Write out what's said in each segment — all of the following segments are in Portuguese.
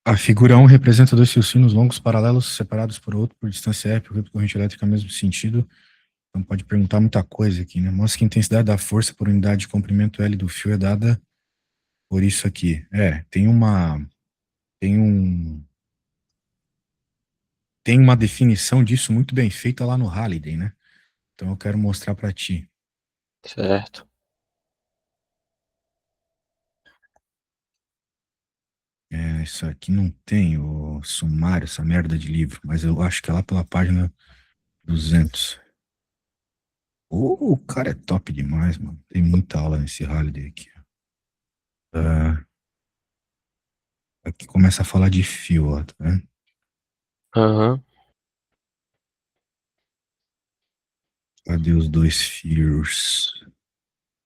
A figura 1 representa dois fios finos longos paralelos separados por outro por distância R, por corrente elétrica no mesmo sentido. Então pode perguntar muita coisa aqui, né? Mostra que a intensidade da força por unidade de comprimento L do fio é dada por isso aqui. Tem uma definição disso muito bem feita lá no Halliday, né? Então eu quero mostrar para ti. Certo. Isso aqui não tem o sumário, essa merda de livro, mas eu acho que é lá pela página 200. O cara é top demais, mano. Tem muita aula nesse Halliday aqui. Aqui começa a falar de fio, ó, tá vendo? Aham. Cadê os dois fios?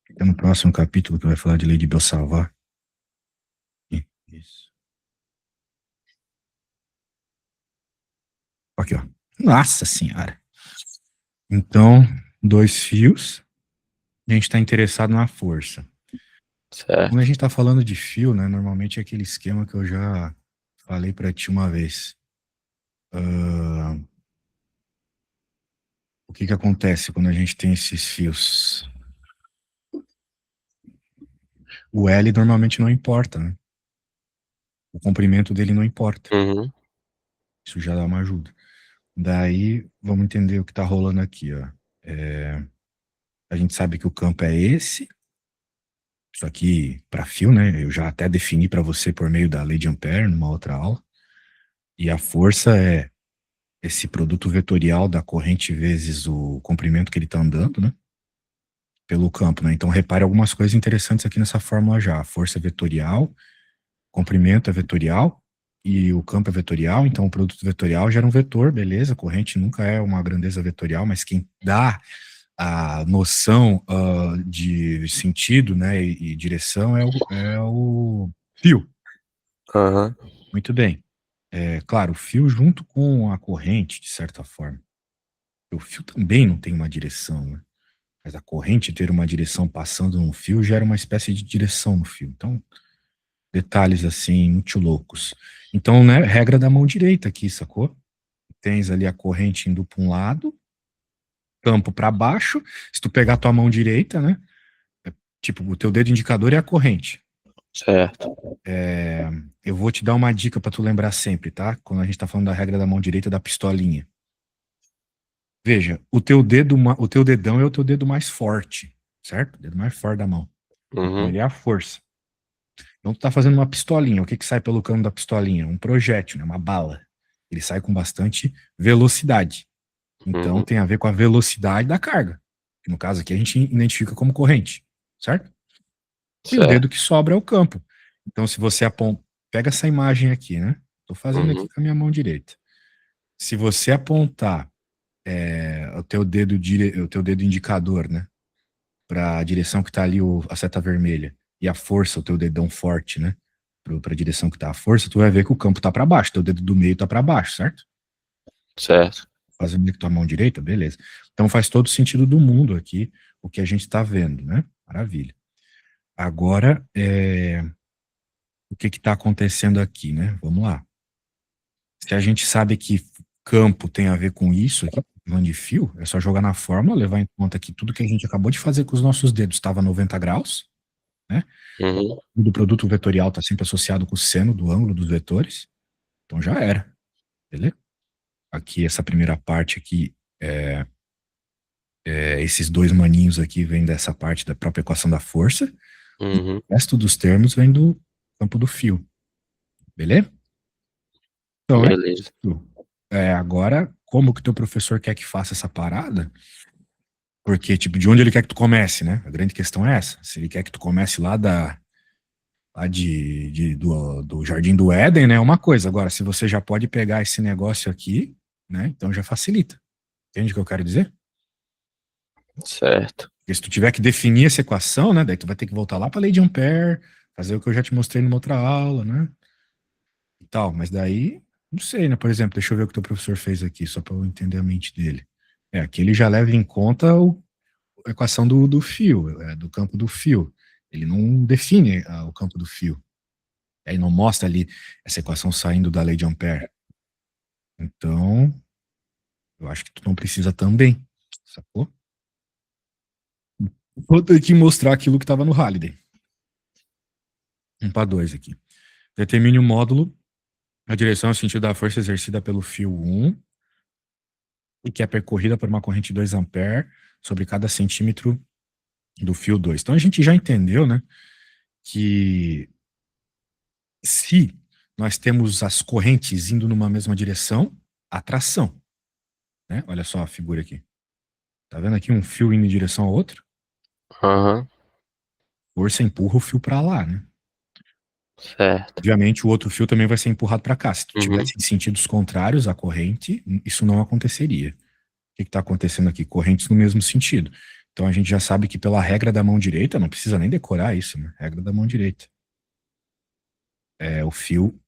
Fica no próximo capítulo que vai falar de lei de Bell-Savart. Isso. Aqui, ó. Nossa senhora. Então, dois fios. A gente está interessado na força. Quando a Certo. gente está falando de fio, né, normalmente é aquele esquema que eu já falei para ti uma vez. O que acontece quando a gente tem esses fios? O L normalmente não importa, né? O comprimento dele não importa. Uhum. Isso já dá uma ajuda. Daí, vamos entender o que está rolando aqui, ó. A gente sabe que o campo é esse. Isso aqui, para fio, né? Eu já até defini para você por meio da lei de Ampère, numa outra aula. E a força é esse produto vetorial da corrente vezes o comprimento que ele está andando, né? Pelo campo, né? Então, repare algumas coisas interessantes aqui nessa fórmula já. A força é vetorial, comprimento é vetorial e o campo é vetorial. Então, o produto vetorial gera um vetor, beleza? A corrente nunca é uma grandeza vetorial, mas quem dá a noção de sentido, né, e direção é o fio. Aham. Muito bem. Claro, o fio junto com a corrente, de certa forma. O fio também não tem uma direção, né? Mas a corrente ter uma direção passando no fio gera uma espécie de direção no fio. Então, detalhes assim, muito loucos. Então, né, regra da mão direita aqui, sacou? Tens ali a corrente indo para um lado, campo para baixo. Se tu pegar a tua mão direita, né? Tipo, o teu dedo indicador é a corrente. Certo. Eu vou te dar uma dica para tu lembrar sempre, tá? Quando a gente tá falando da regra da mão direita da pistolinha. Veja, o teu dedão é o teu dedo mais forte, certo? O dedo mais forte da mão. Então Uhum. ele é a força. Então tu tá fazendo uma pistolinha. O que que sai pelo cano da pistolinha? Um projétil, né? Uma bala. Ele sai com bastante velocidade. Então Uhum. tem a ver com a velocidade da carga. Que no caso aqui a gente identifica como corrente, certo? E o dedo Certo. que sobra é o campo. Então se você aponta, pega essa imagem aqui, né? Tô fazendo aqui Uhum. com a minha mão direita. Se você apontar o teu dedo indicador, né? Para a direção que está ali a seta vermelha e a força, o teu dedão forte, né? Para a direção que está a força, tu vai ver que o campo está para baixo, teu dedo do meio está para baixo, certo? Certo. Fazendo com a tua mão direita, beleza. Então faz todo sentido do mundo aqui o que a gente está vendo, né? Maravilha. Agora, o que está acontecendo aqui, né? Vamos lá. Se a gente sabe que campo tem a ver com isso aqui, falando de fio, é só jogar na fórmula, levar em conta que tudo que a gente acabou de fazer com os nossos dedos estava 90 graus, né? Uhum. O produto vetorial está sempre associado com o seno do ângulo dos vetores. Então já era, beleza? Aqui, essa primeira parte aqui, esses dois maninhos aqui vêm dessa parte da própria equação da força, e Uhum. o resto dos termos vem do campo do fio, beleza? Então é Beleza. isso. Agora, como que teu professor quer que faça essa parada? Porque, tipo, de onde ele quer que tu comece, né? A grande questão é essa. Se ele quer que tu comece lá do Jardim do Éden, né? É uma coisa. Agora, se você já pode pegar esse negócio aqui, né? Então já facilita. Entende o que eu quero dizer? Certo. Porque se tu tiver que definir essa equação, né? Daí tu vai ter que voltar lá para a lei de Ampère, fazer o que eu já te mostrei numa outra aula, né? E tal. Mas daí, não sei, né? Por exemplo, deixa eu ver o que o teu professor fez aqui, só para eu entender a mente dele. Aqui ele já leva em conta a equação do fio, do campo do fio. Ele não define o campo do fio. Aí não mostra ali essa equação saindo da lei de Ampère. Então, eu acho que tu não precisa também, sacou? Vou ter que mostrar aquilo que estava no Halliday. 1 para 2 aqui. Determine o módulo, a direção e o sentido da força exercida pelo fio 1 e que é percorrida por uma corrente de 2 ampere sobre cada centímetro do fio 2. Então a gente já entendeu, né, que se nós temos as correntes indo numa mesma direção, atração, né? Olha só a figura aqui. Tá vendo aqui um fio indo em direção ao outro? Aham. Força empurra o fio para lá, né? Certo. Obviamente o outro fio também vai ser empurrado para cá. Se tu Uhum. tivesse em sentidos contrários à corrente, isso não aconteceria. O que está acontecendo aqui? Correntes no mesmo sentido. Então a gente já sabe que pela regra da mão direita, não precisa nem decorar isso, né? Regra da mão direita. O fio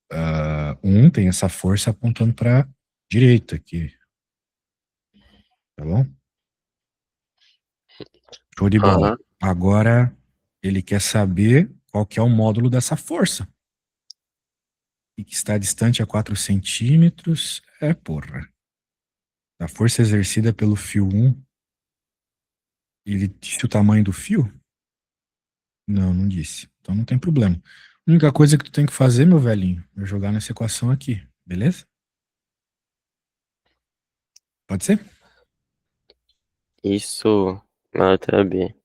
1 tem essa força apontando para direita aqui, tá bom? Show de bola. Aham. Agora ele quer saber qual que é o módulo dessa força. E que está distante a 4 centímetros. Porra. A força exercida pelo fio 1. Ele disse o tamanho do fio? Não, não disse. Então não tem problema. A única coisa que tu tem que fazer, meu velhinho, é jogar nessa equação aqui, beleza? Pode ser? Isso na letra B.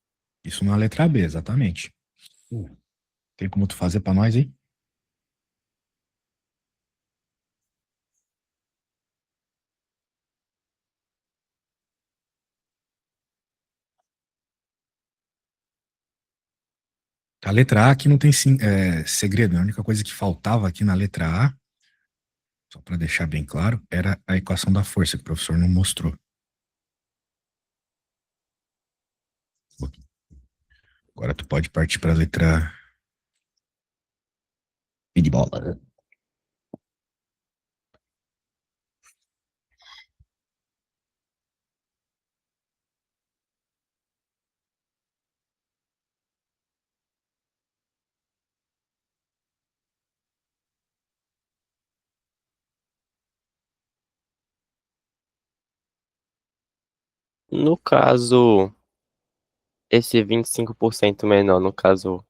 Isso na letra B, exatamente. Tem como tu fazer pra nós aí? A letra A aqui não tem segredo, né? A única coisa que faltava aqui na letra A, só para deixar bem claro, era a equação da força que o professor não mostrou. Agora tu pode partir para a letra I de bola. No caso, esse 25% menor, no caso,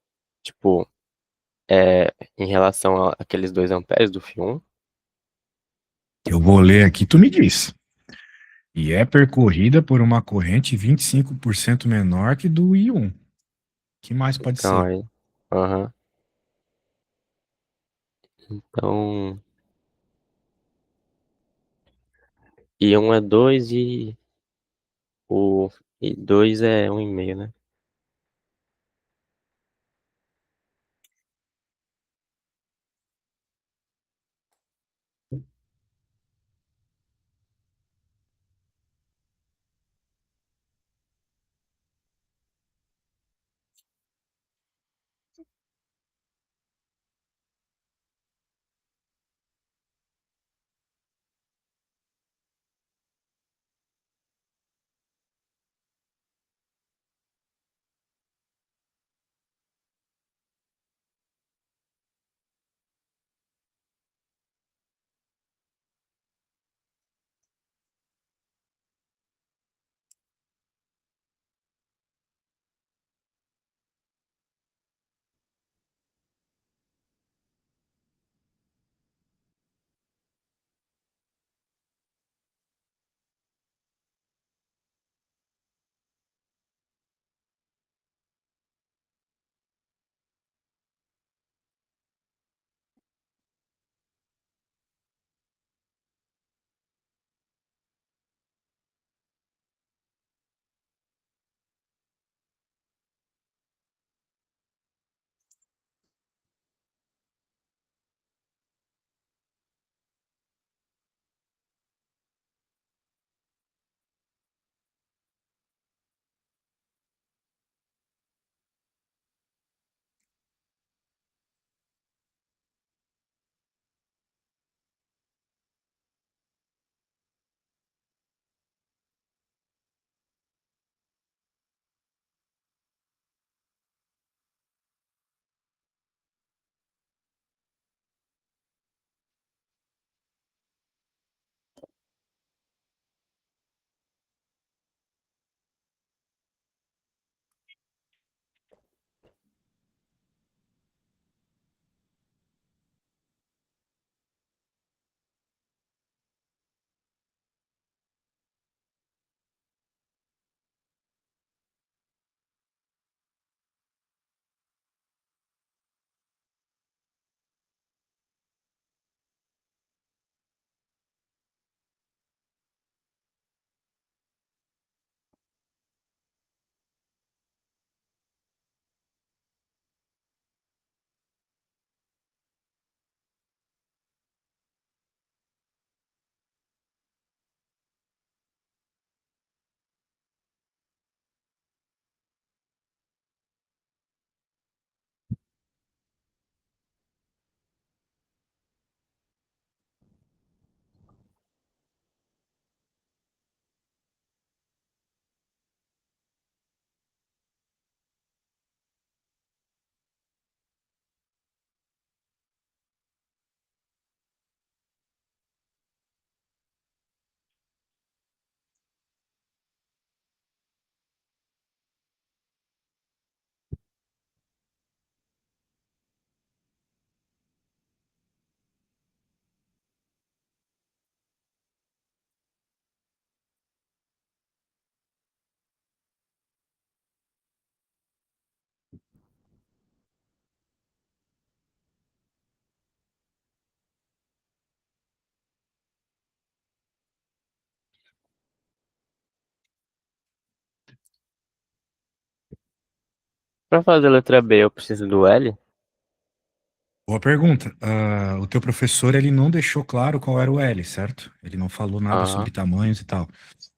tipo, em relação àqueles 2 amperes do fio 1. Eu vou ler aqui, tu me diz. E é percorrida por uma corrente 25% menor que do I1. Que mais pode Então, ser? aí. Aham. Então, e um é 2 e 2 é 1,5, né? Pra fazer a letra B, eu preciso do L? Boa pergunta. O teu professor, ele não deixou claro qual era o L, certo? Ele não falou nada sobre Aham. tamanhos e tal.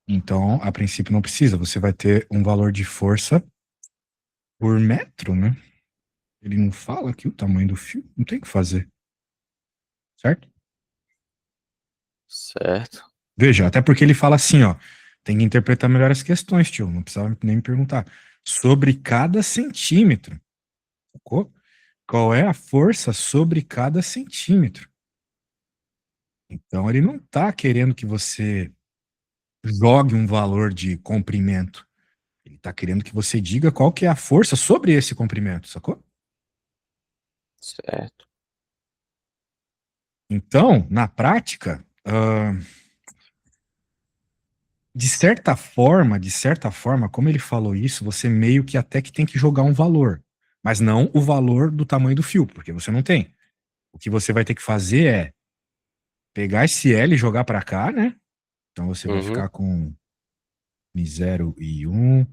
Então, a princípio, não precisa. Você vai ter um valor de força por metro, né? Ele não fala aqui o tamanho do fio. Não tem o que fazer, certo? Certo. Veja, até porque ele fala assim, ó. Tem que interpretar melhor as questões, tio. Não precisava nem me perguntar. Sobre cada centímetro. Sacou? Qual é a força sobre cada centímetro? Então, ele não está querendo que você jogue um valor de comprimento. Ele está querendo que você diga qual que é a força sobre esse comprimento, sacou? Certo. Então, na prática, de certa forma, como ele falou isso, você meio que até que tem que jogar um valor, mas não o valor do tamanho do fio, porque você não tem. O que você vai ter que fazer é pegar esse L e jogar para cá, né? Então você vai Uhum. ficar com Mi0 e 1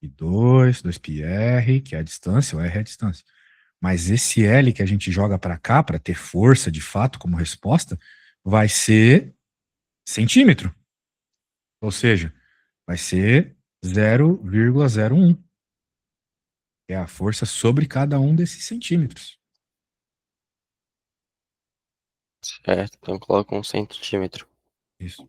e 2, 2πr, que é a distância, o R é a distância. Mas esse L que a gente joga para cá, para ter força de fato como resposta, vai ser centímetro. Ou seja, vai ser 0,01, que é a força sobre cada um desses centímetros. Certo. Então coloca 1 centímetro. Isso.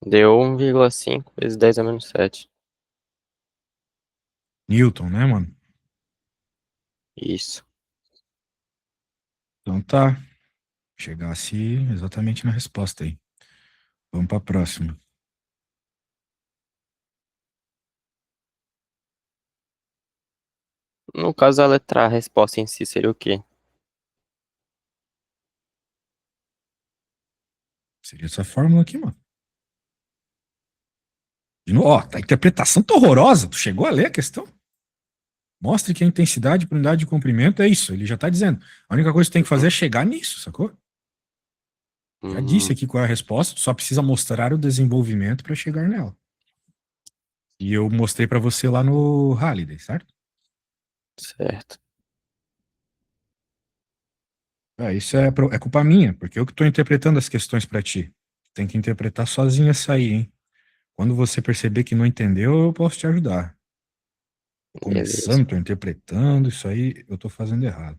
Deu 1,5 vezes 10 a menos 7. Newton, né, mano? Isso. Então tá. Chegasse exatamente na resposta aí. Vamos para a próxima. No caso, a letra A, a resposta em si seria o quê? Seria essa fórmula aqui, mano. De novo, ó, a interpretação tá horrorosa. Tu chegou a ler a questão? Mostre que a intensidade por unidade de comprimento é isso. Ele já tá dizendo. A única coisa que tu tem que fazer é Uhum. chegar nisso, sacou? Já disse Hum, aqui qual é a resposta, tu só precisa mostrar o desenvolvimento para chegar nela. E eu mostrei para você lá no Halliday, certo? certo. Isso é culpa minha, porque eu que estou interpretando as questões para ti. Tem que interpretar sozinho essa aí, hein? Quando você perceber que não entendeu, eu posso te ajudar. Tô Beleza. começando, tô interpretando, isso aí eu tô fazendo errado.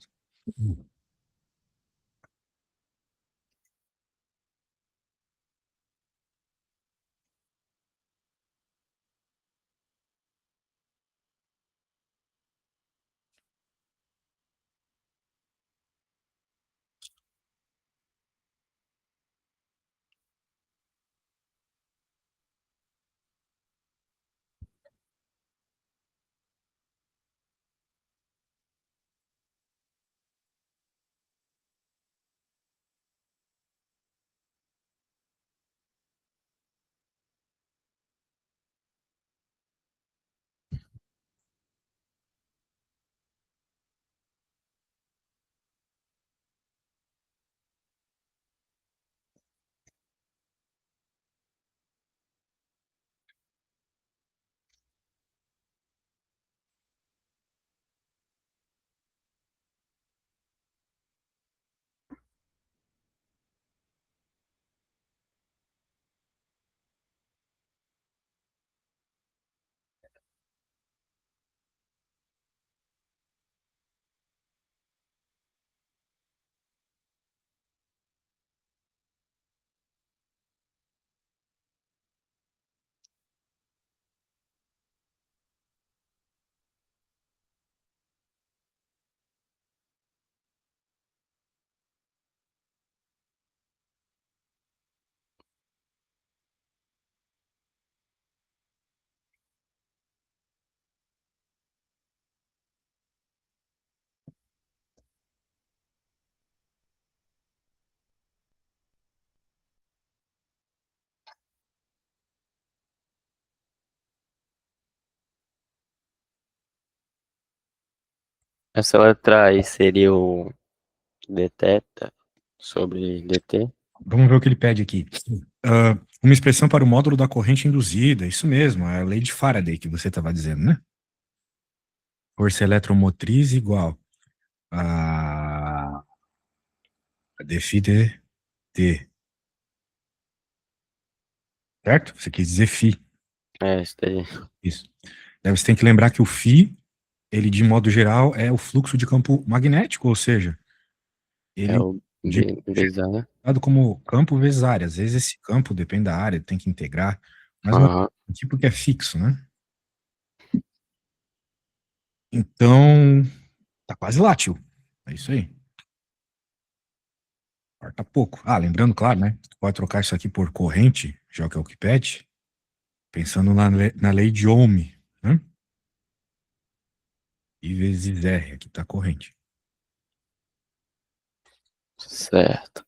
Essa letra aí seria o deteta sobre dt. Vamos ver o que ele pede aqui. Uma expressão para o módulo da corrente induzida. Isso mesmo, é a lei de Faraday que você estava dizendo, né? Força eletromotriz igual a dφ dt. Certo? Você quis dizer φ. É, isso daí. Isso. Daí você tem que lembrar que o φ, ele de modo geral é o fluxo de campo magnético, ou seja, É ele o de vezes A, né? dado como campo vezes área. Às vezes esse campo depende da área, tem que integrar, mas não Aham. é um tipo que é fixo, né? Então, tá quase lá, tio. É isso aí. Falta pouco. Ah, lembrando, claro, né? Tu pode trocar isso aqui por corrente, já que é o que pede, pensando na lei de Ohm, né? I vezes R, aqui tá a corrente. Certo.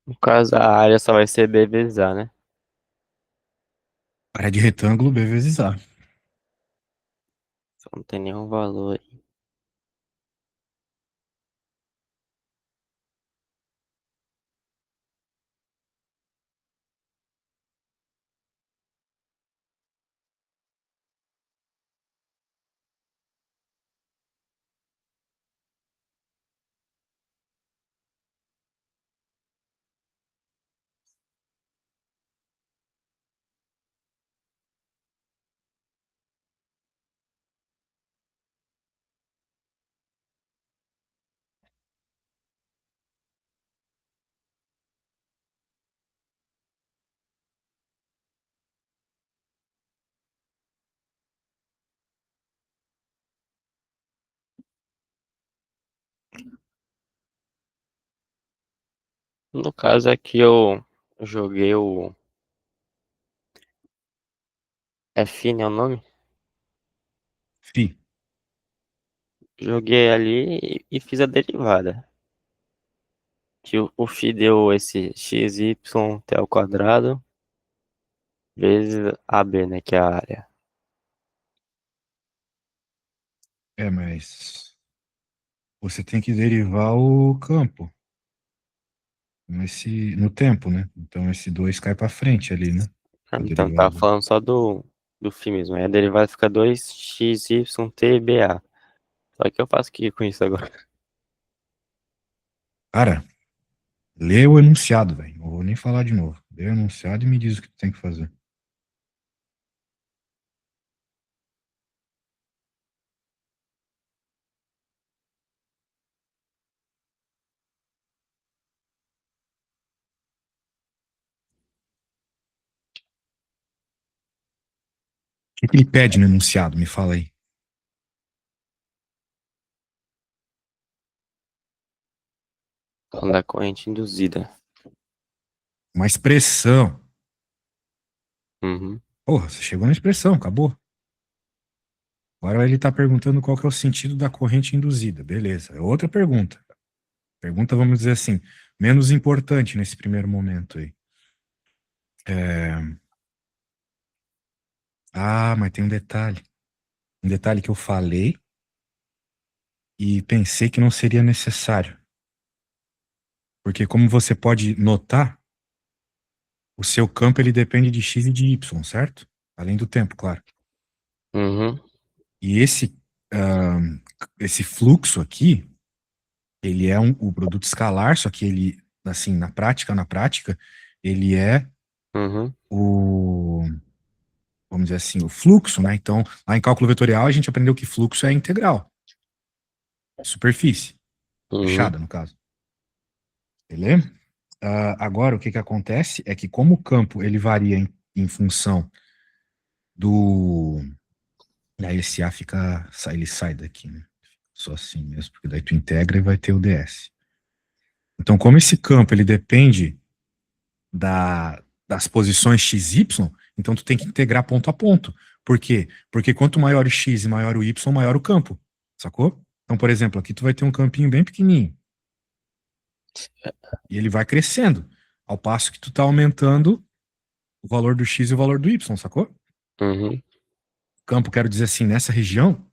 No caso, a área só vai ser B vezes A, né? Área de retângulo, B vezes A. Só não tem nenhum valor aí. No caso aqui eu joguei o F, né, o nome? Φ. Joguei ali e fiz a derivada. Que o φ deu esse xy t ao quadrado vezes AB, né, que é a área. É, mas você tem que derivar o campo no tempo, né? Então esse 2 cai para frente ali, né? A Então, tava derivada. falando só do φ mesmo. Aí a derivada fica 2xy t ba. Só que eu faço o que com isso agora? Cara, lê o enunciado, velho. Não vou nem falar de novo. Lê o enunciado e me diz o que tu tem que fazer. O que ele pede no enunciado? Me fala aí. Falando da corrente induzida. Uma expressão. Uhum. Porra, você chegou na expressão, acabou. Agora ele está perguntando qual que é o sentido da corrente induzida. Beleza, é outra pergunta. Pergunta, vamos dizer assim, menos importante nesse primeiro momento aí. Mas tem um detalhe. Um detalhe que eu falei e pensei que não seria necessário. Porque como você pode notar, o seu campo ele depende de x e de y, certo? Além do tempo, claro. Uhum. E esse fluxo aqui, ele é o produto escalar, só que ele, assim, na prática, ele é Uhum. o vamos dizer assim, o fluxo, né? Então, lá em cálculo vetorial, a gente aprendeu que fluxo é integral. Superfície, Uhum. fechada, no caso. Beleza? Agora, o que acontece é que como o campo ele varia em função do... Aí esse A fica, ele sai daqui, né? Só assim mesmo, porque daí tu integra e vai ter o ds. Então, como esse campo ele depende das posições x, y, então tu tem que integrar ponto a ponto. Por quê? Porque quanto maior o x e maior o y, maior o campo. Sacou? Então, por exemplo, aqui tu vai ter um campinho bem pequenininho. E ele vai crescendo, ao passo que tu tá aumentando o valor do x e o valor do y, sacou? Uhum. Campo, quero dizer assim, nessa região,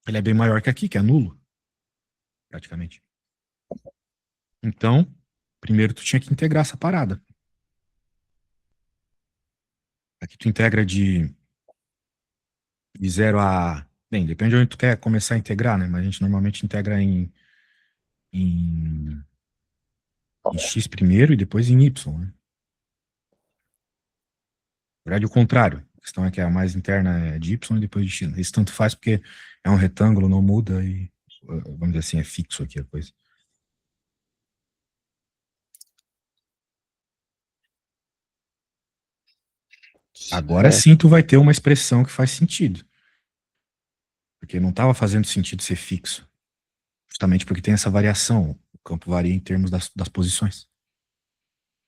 ele é bem maior que aqui, que é nulo, praticamente. Então, primeiro tu tinha que integrar essa parada. Aqui tu integra de 0 a... Bem, depende de onde tu quer começar a integrar, né? Mas a gente normalmente integra em, em x primeiro e depois em y, né? Na verdade, o contrário. A questão é que a mais interna é de y e depois de x. Isso tanto faz porque é um retângulo, não muda e, vamos dizer assim, é fixo aqui a coisa. Agora Certo. sim tu vai ter uma expressão que faz sentido. Porque não estava fazendo sentido ser fixo. Justamente porque tem essa variação. O campo varia em termos das posições.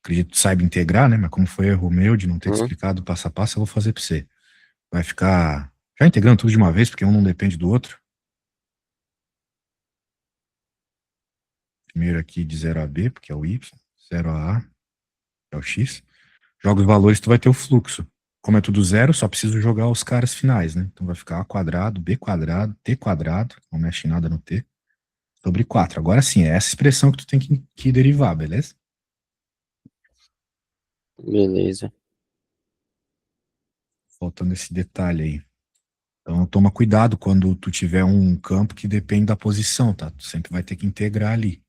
Acredito que tu saiba integrar, né? Mas como foi erro meu de não ter te Uhum. explicado passo a passo, eu vou fazer para você. Vai ficar já integrando tudo de uma vez, porque um não depende do outro. Primeiro aqui de 0 a b, porque é o y, 0 a que é o x. Joga os valores, tu vai ter o fluxo. Como é tudo zero, só preciso jogar os caras finais, né? Então vai ficar a quadrado, b quadrado, t quadrado, não mexe em nada no t, sobre 4. Agora sim, é essa expressão que tu tem que derivar, beleza? Beleza. Faltando esse detalhe aí. Então toma cuidado quando tu tiver um campo que depende da posição, tá? Tu sempre vai ter que integrar ali.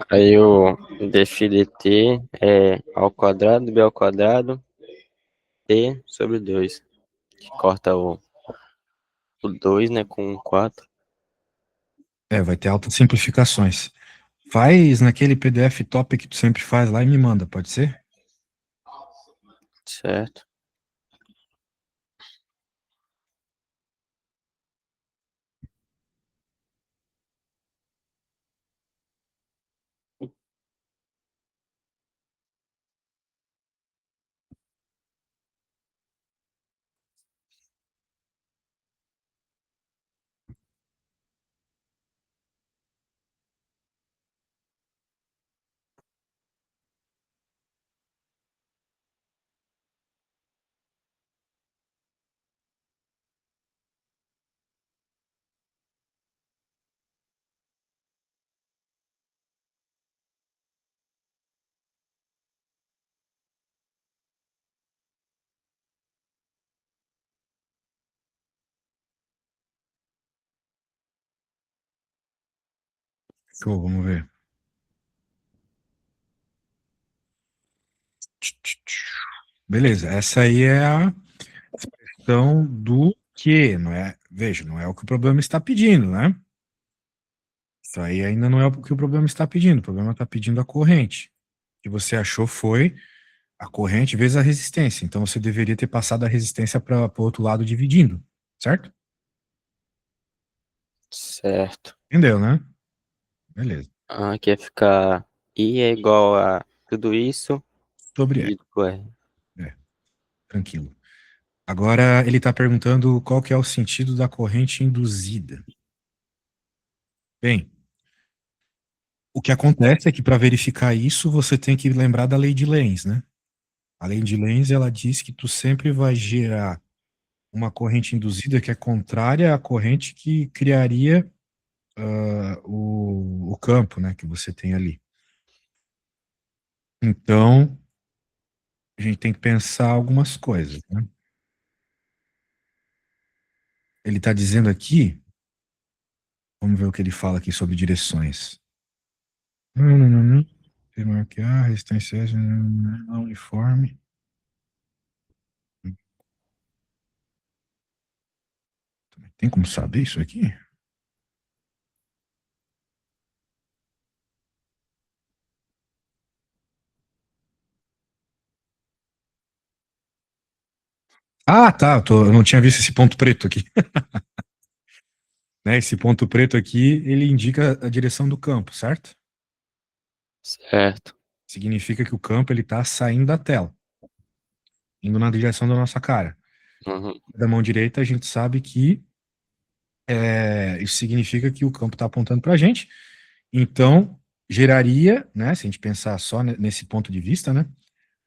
Aí o dφ dt é ao quadrado, b ao quadrado, t sobre 2. Que corta o 2, né, com 4. Vai ter altas simplificações. Faz naquele PDF top que tu sempre faz lá e me manda, pode ser? Certo. Show, vamos ver. Beleza, essa aí é a expressão do que, não é? Veja, não é o que o problema está pedindo, né? Isso aí ainda não é o que o problema está pedindo. O problema está pedindo a corrente. O que você achou foi a corrente vezes a resistência. Então você deveria ter passado a resistência para o outro lado dividindo, certo? Certo. Entendeu, né? Beleza. Aqui ia ficar I é igual a tudo isso Sobre E. dividido por R. É, tranquilo. Agora ele está perguntando qual que é o sentido da corrente induzida. Bem, o que acontece é que para verificar isso, você tem que lembrar da lei de Lenz, né? A lei de Lenz, ela diz que tu sempre vai gerar uma corrente induzida que é contrária à corrente que criaria o campo, né, que você tem ali. Então, a gente tem que pensar algumas coisas, né? Ele está dizendo aqui, vamos ver o que ele fala aqui sobre direções. Demarcar, resistência não uniforme. Tem como saber isso aqui? Ah, tá. Eu não tinha visto esse ponto preto aqui. Né, esse ponto preto aqui, ele indica a direção do campo, certo? Certo. Significa que o campo ele está saindo da tela, indo na direção da nossa cara. Uhum. Da mão direita, a gente sabe que isso significa que o campo está apontando para a gente. Então, geraria, né, se a gente pensar só nesse ponto de vista, né,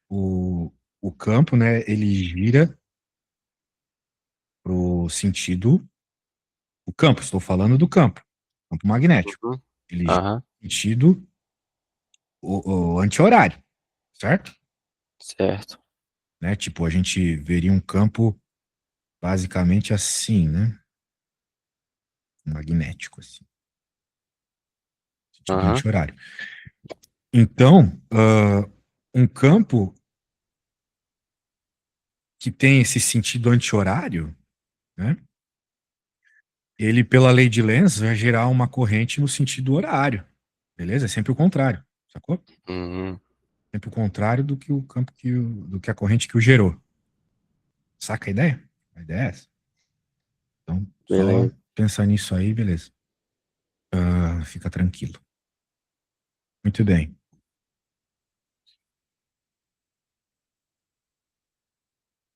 o campo, né, ele gira para o sentido, o campo, estou falando do campo magnético. Uhum. Ele gira Aham. no sentido o anti-horário, certo? Certo. Né, tipo, a gente veria um campo basicamente assim, né, magnético, assim, sentido Aham. anti-horário. Então, um campo que tem esse sentido anti-horário, né? Ele, pela lei de Lenz, vai gerar uma corrente no sentido horário. Beleza? É sempre o contrário. Sacou? Uhum. Sempre o contrário do que o campo do que a corrente que o gerou. Saca a ideia? A ideia é essa. Então, só Beleza. pensar nisso aí, beleza. Fica tranquilo. Muito bem.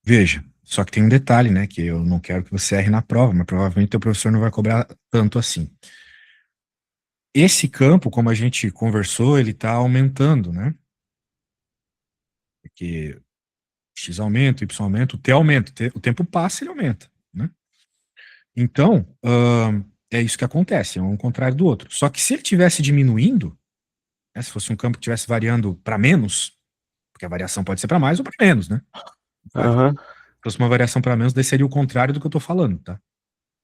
Veja, só que tem um detalhe, né? Que eu não quero que você erre na prova, mas provavelmente o professor não vai cobrar tanto assim. Esse campo, como a gente conversou, ele está aumentando, né? Porque X aumenta, Y aumenta, o T aumenta, o tempo passa e ele aumenta, né? Então, é isso que acontece, é um contrário do outro. Só que se ele tivesse diminuindo, né, se fosse um campo que estivesse variando para menos, porque a variação pode ser para mais ou para menos, né? Aham. Se fosse uma variação para menos, daí seria o contrário do que eu estou falando, tá?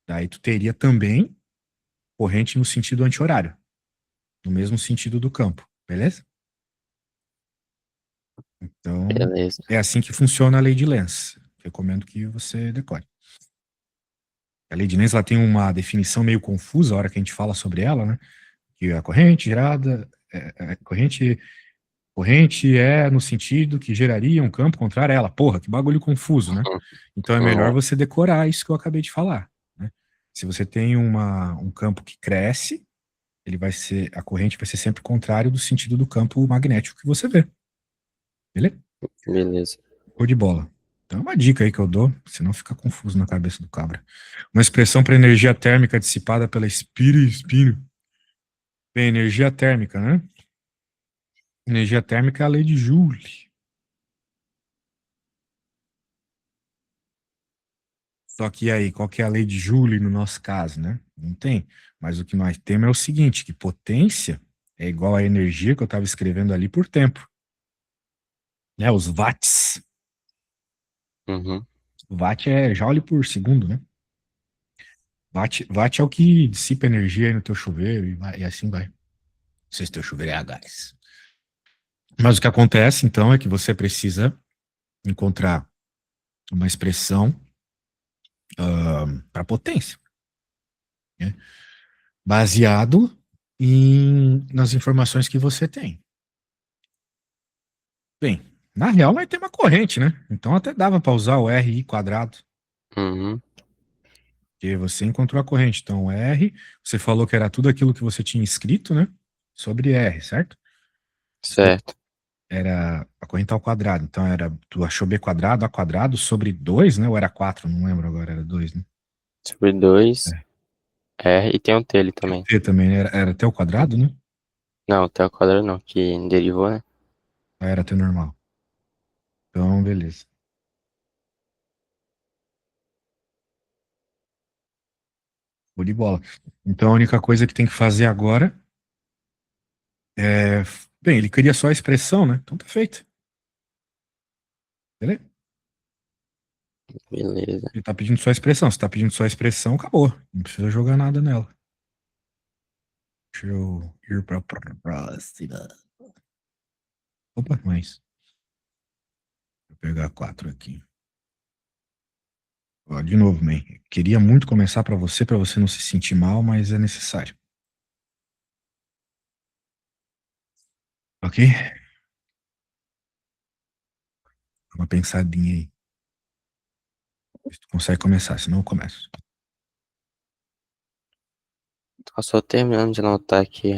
Daí tu teria também corrente no sentido anti-horário, no mesmo sentido do campo, beleza? Então, Beleza. é assim que funciona a lei de Lenz. Recomendo que você decore. A lei de Lenz ela tem uma definição meio confusa a hora que a gente fala sobre ela, né? Que a corrente gerada, corrente é no sentido que geraria um campo contrário a ela. Porra, que bagulho confuso, né? Então é melhor Uhum. você decorar isso que eu acabei de falar, né? Se você tem um campo que cresce, a corrente vai ser sempre contrário do sentido do campo magnético que você vê. Beleza? Beleza. Cor de bola. Então é uma dica aí que eu dou, senão fica confuso na cabeça do cabra. Uma expressão para energia térmica dissipada pela espino. Bem, energia térmica, né? Energia térmica é a lei de Joule. Só que aí, qual que é a lei de Joule no nosso caso, né? Não tem. Mas o que nós temos é o seguinte, que potência é igual à energia que eu estava escrevendo ali por tempo. Né? Os watts. Uhum. Watt é joule por segundo, né? Watt é o que dissipa energia aí no teu chuveiro e assim vai. Não sei se teu chuveiro é a gás. Mas o que acontece, então, é que você precisa encontrar uma expressão para potência, né? Baseado nas informações que você tem. Bem, na real, nós temos uma corrente, né? Então até dava para usar o RI quadrado, Uhum. porque você encontrou a corrente. Então, R, você falou que era tudo aquilo que você tinha escrito, né? Sobre R, certo? Certo. era a corrente ao quadrado. Então era, tu achou B quadrado, A quadrado sobre 2, né? Ou era 4? Não lembro agora, era 2, né? Sobre 2. É. R e tem um T ali E o também. T também, né? Era T ao quadrado, né? Não, T ao quadrado não, que derivou, né? Ah, era T normal. Então, beleza. Show de bola. Então a única coisa que tem que fazer agora é. Bem, ele queria só a expressão, né? Então tá feito. Beleza? Beleza. Ele tá pedindo só a expressão. Se tá pedindo só a expressão, acabou. Não precisa jogar nada nela. Deixa eu ir pra próxima. Opa, mais. Vou pegar 4 aqui. Ó, de novo, man. Queria muito começar pra você não se sentir mal, mas é necessário. Ok? Dá uma pensadinha aí. Se tu consegue começar, senão eu começo. Tô só terminando de anotar aqui.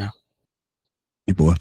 De boa.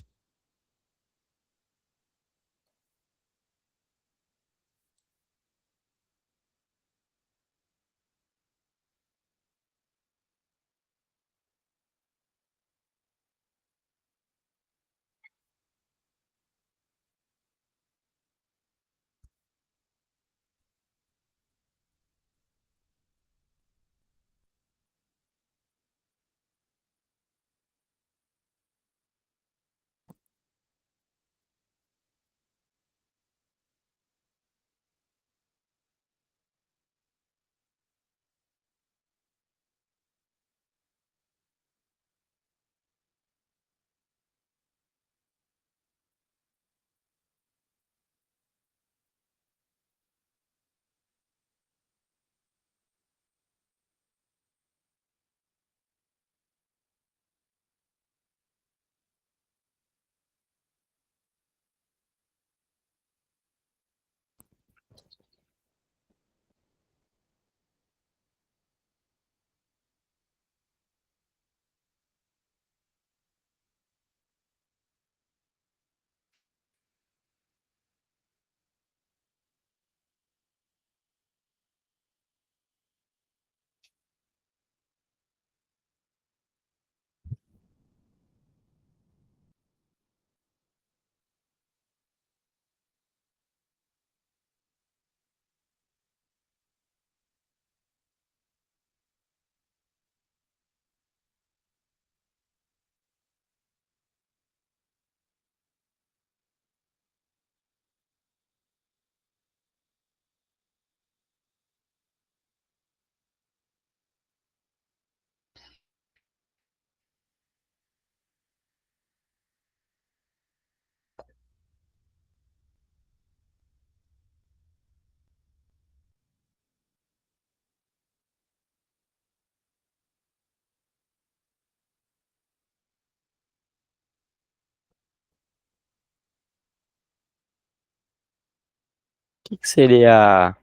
Que seria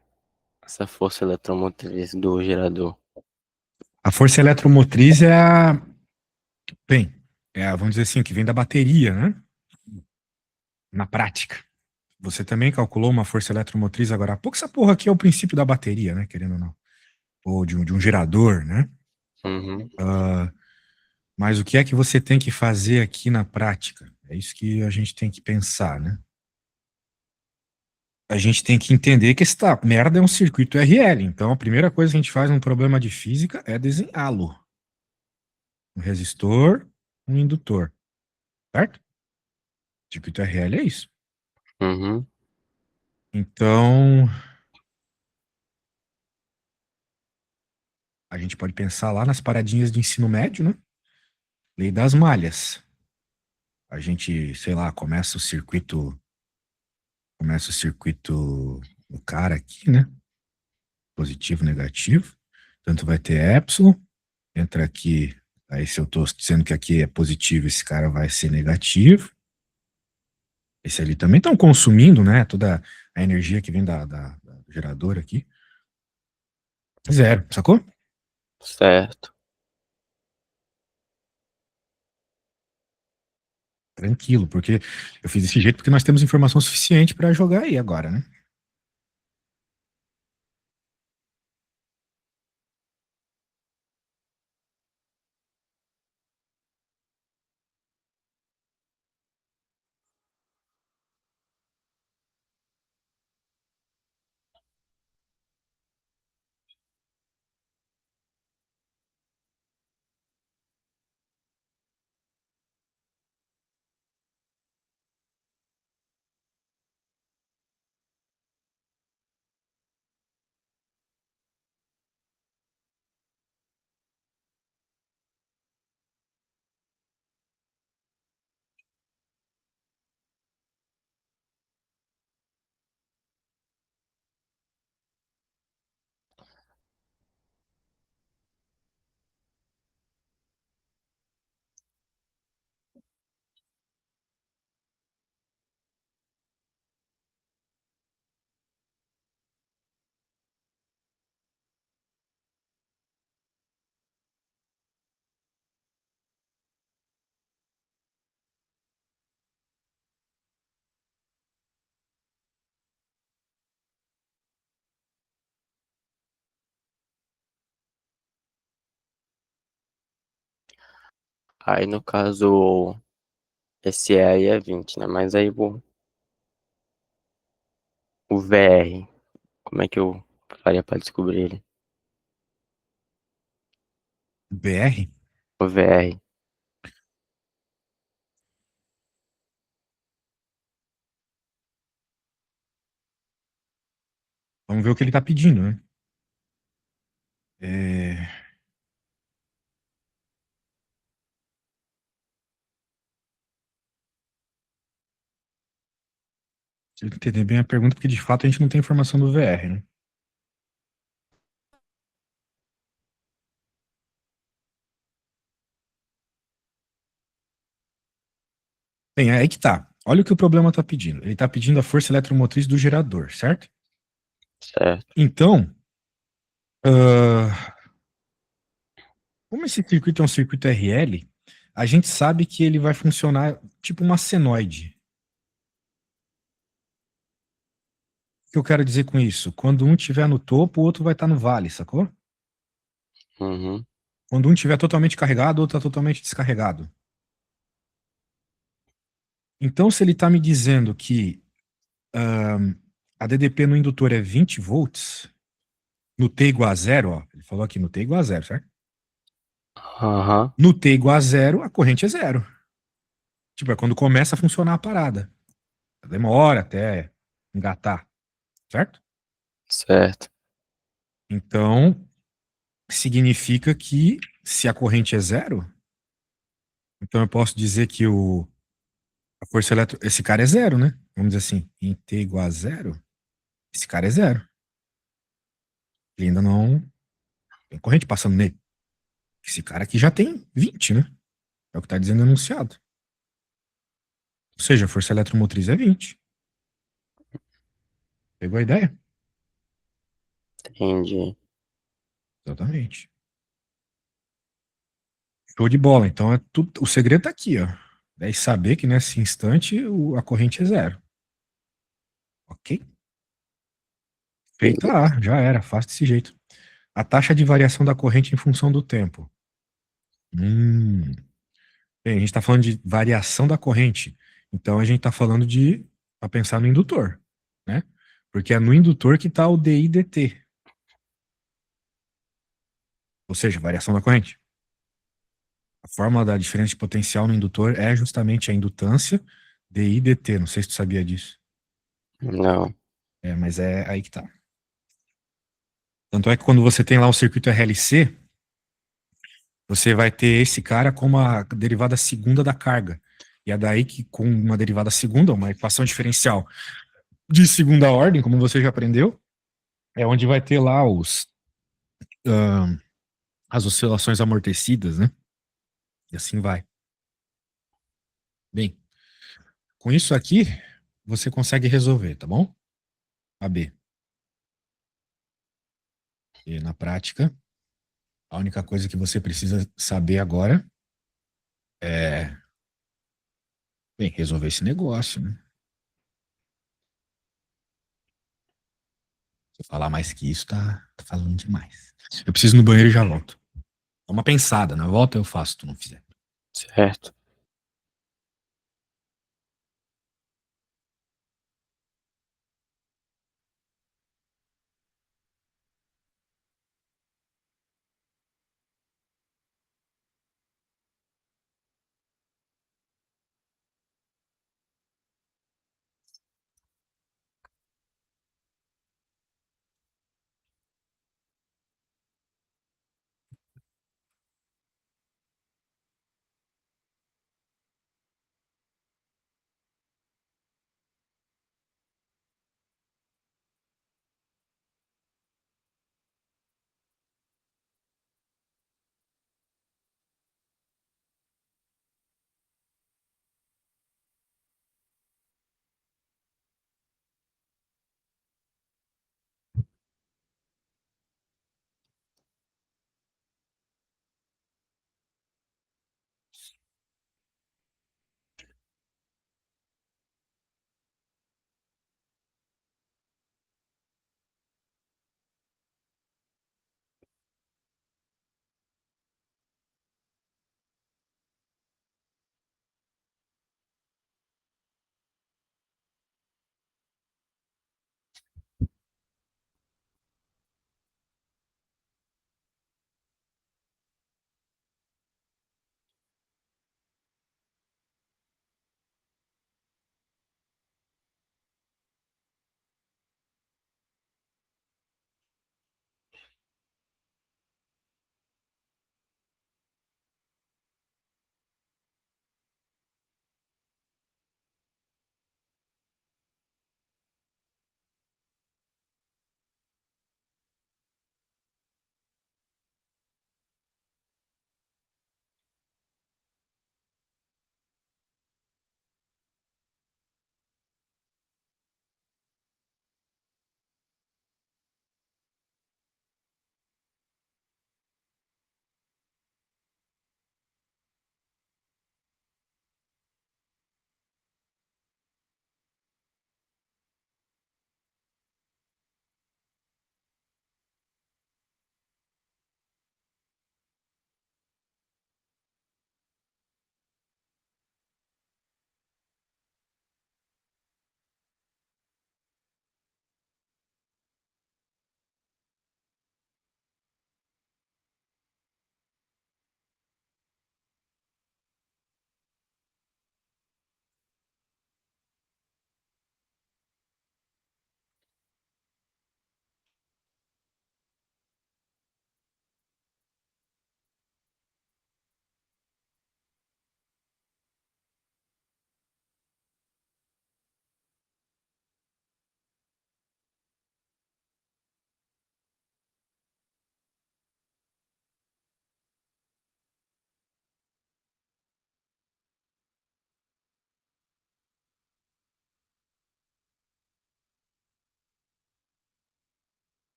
essa força eletromotriz do gerador? A força eletromotriz é a. Bem, vamos dizer assim, que vem da bateria, né? Na prática. Você também calculou uma força eletromotriz agora há pouco. Essa porra aqui é o princípio da bateria, né? Querendo ou não. Ou de um gerador, né? Uhum. Ah, mas o que é que você tem que fazer aqui na prática? É isso que a gente tem que pensar, né? A gente tem que entender que esta merda é um circuito RL. Então, a primeira coisa que a gente faz num problema de física é desenhá-lo. Um resistor, um indutor, certo? Circuito RL é isso. Uhum. Então, a gente pode pensar lá nas paradinhas de ensino médio, né? Lei das malhas. A gente, sei lá, começa o circuito do cara aqui, né? Positivo, negativo. Tanto vai ter epsilon, entra aqui, aí se eu tô dizendo que aqui é positivo, esse cara vai ser negativo. Esse ali também estão consumindo, né? Toda a energia que vem do gerador aqui. Zero, sacou? Certo. Tranquilo, porque eu fiz desse jeito porque nós temos informação suficiente para jogar aí agora, né? Aí no caso, esse E aí é 20, né? Mas aí o VR, como é que eu faria pra descobrir ele? BR, O VR. vamos ver o que ele tá pedindo, né? É, deixa eu entender bem a pergunta, porque de fato a gente não tem informação do VR, né? Bem, é aí que tá. Olha o que o problema tá pedindo. Ele tá pedindo a força eletromotriz do gerador, certo? Certo. Então, ah, como esse circuito é um circuito RL, a gente sabe que ele vai funcionar tipo uma senoide. O que eu quero dizer com isso? Quando um estiver no topo, o outro vai estar no vale, sacou? Uhum. Quando um estiver totalmente carregado, o outro está totalmente descarregado. Então, se ele está me dizendo que a DDP no indutor é 20 volts, no T igual a zero, ó, ele falou aqui no T igual a zero, certo? Aham. No T igual a zero, a corrente é zero. Tipo, é quando começa a funcionar a parada. Demora até engatar, certo? Certo. Então, significa que se a corrente é zero, então eu posso dizer que a força elétrica, esse cara é zero, né? Vamos dizer assim, em T igual a zero, esse cara é zero. Ele ainda não tem corrente passando nele. Esse cara aqui já tem 20, né? É o que está dizendo o enunciado. Ou seja, a força eletromotriz é 20. Pegou a ideia? Entendi. Exatamente. Show de bola. Então, o segredo tá aqui, ó. É saber que nesse instante a corrente é zero. Ok? Feita, Beleza. já era, fácil desse jeito. A taxa de variação da corrente em função do tempo. Hum. Bem, a gente está falando de variação da corrente. Então a gente está falando para pensar no indutor, né? Porque é no indutor que está o DI/dt, ou seja, variação da corrente. A fórmula da diferença de potencial no indutor é justamente a indutância DI/dt. Não sei se tu sabia disso. Não. É, mas é aí que tá. Tanto é que quando você tem lá o circuito RLC, você vai ter esse cara como a derivada segunda da carga. E é daí que, com uma derivada segunda, uma equação diferencial de segunda ordem, como você já aprendeu, é onde vai ter lá ah, as oscilações amortecidas, né? E assim vai. Bem, com isso aqui, você consegue resolver, tá bom? A B. E na prática, a única coisa que você precisa saber agora é Tem que resolver esse negócio, né? Se eu falar mais que isso, tá falando demais. Eu preciso ir no banheiro e já volto. Dá uma pensada, na volta eu faço, se tu não fizer. Certo.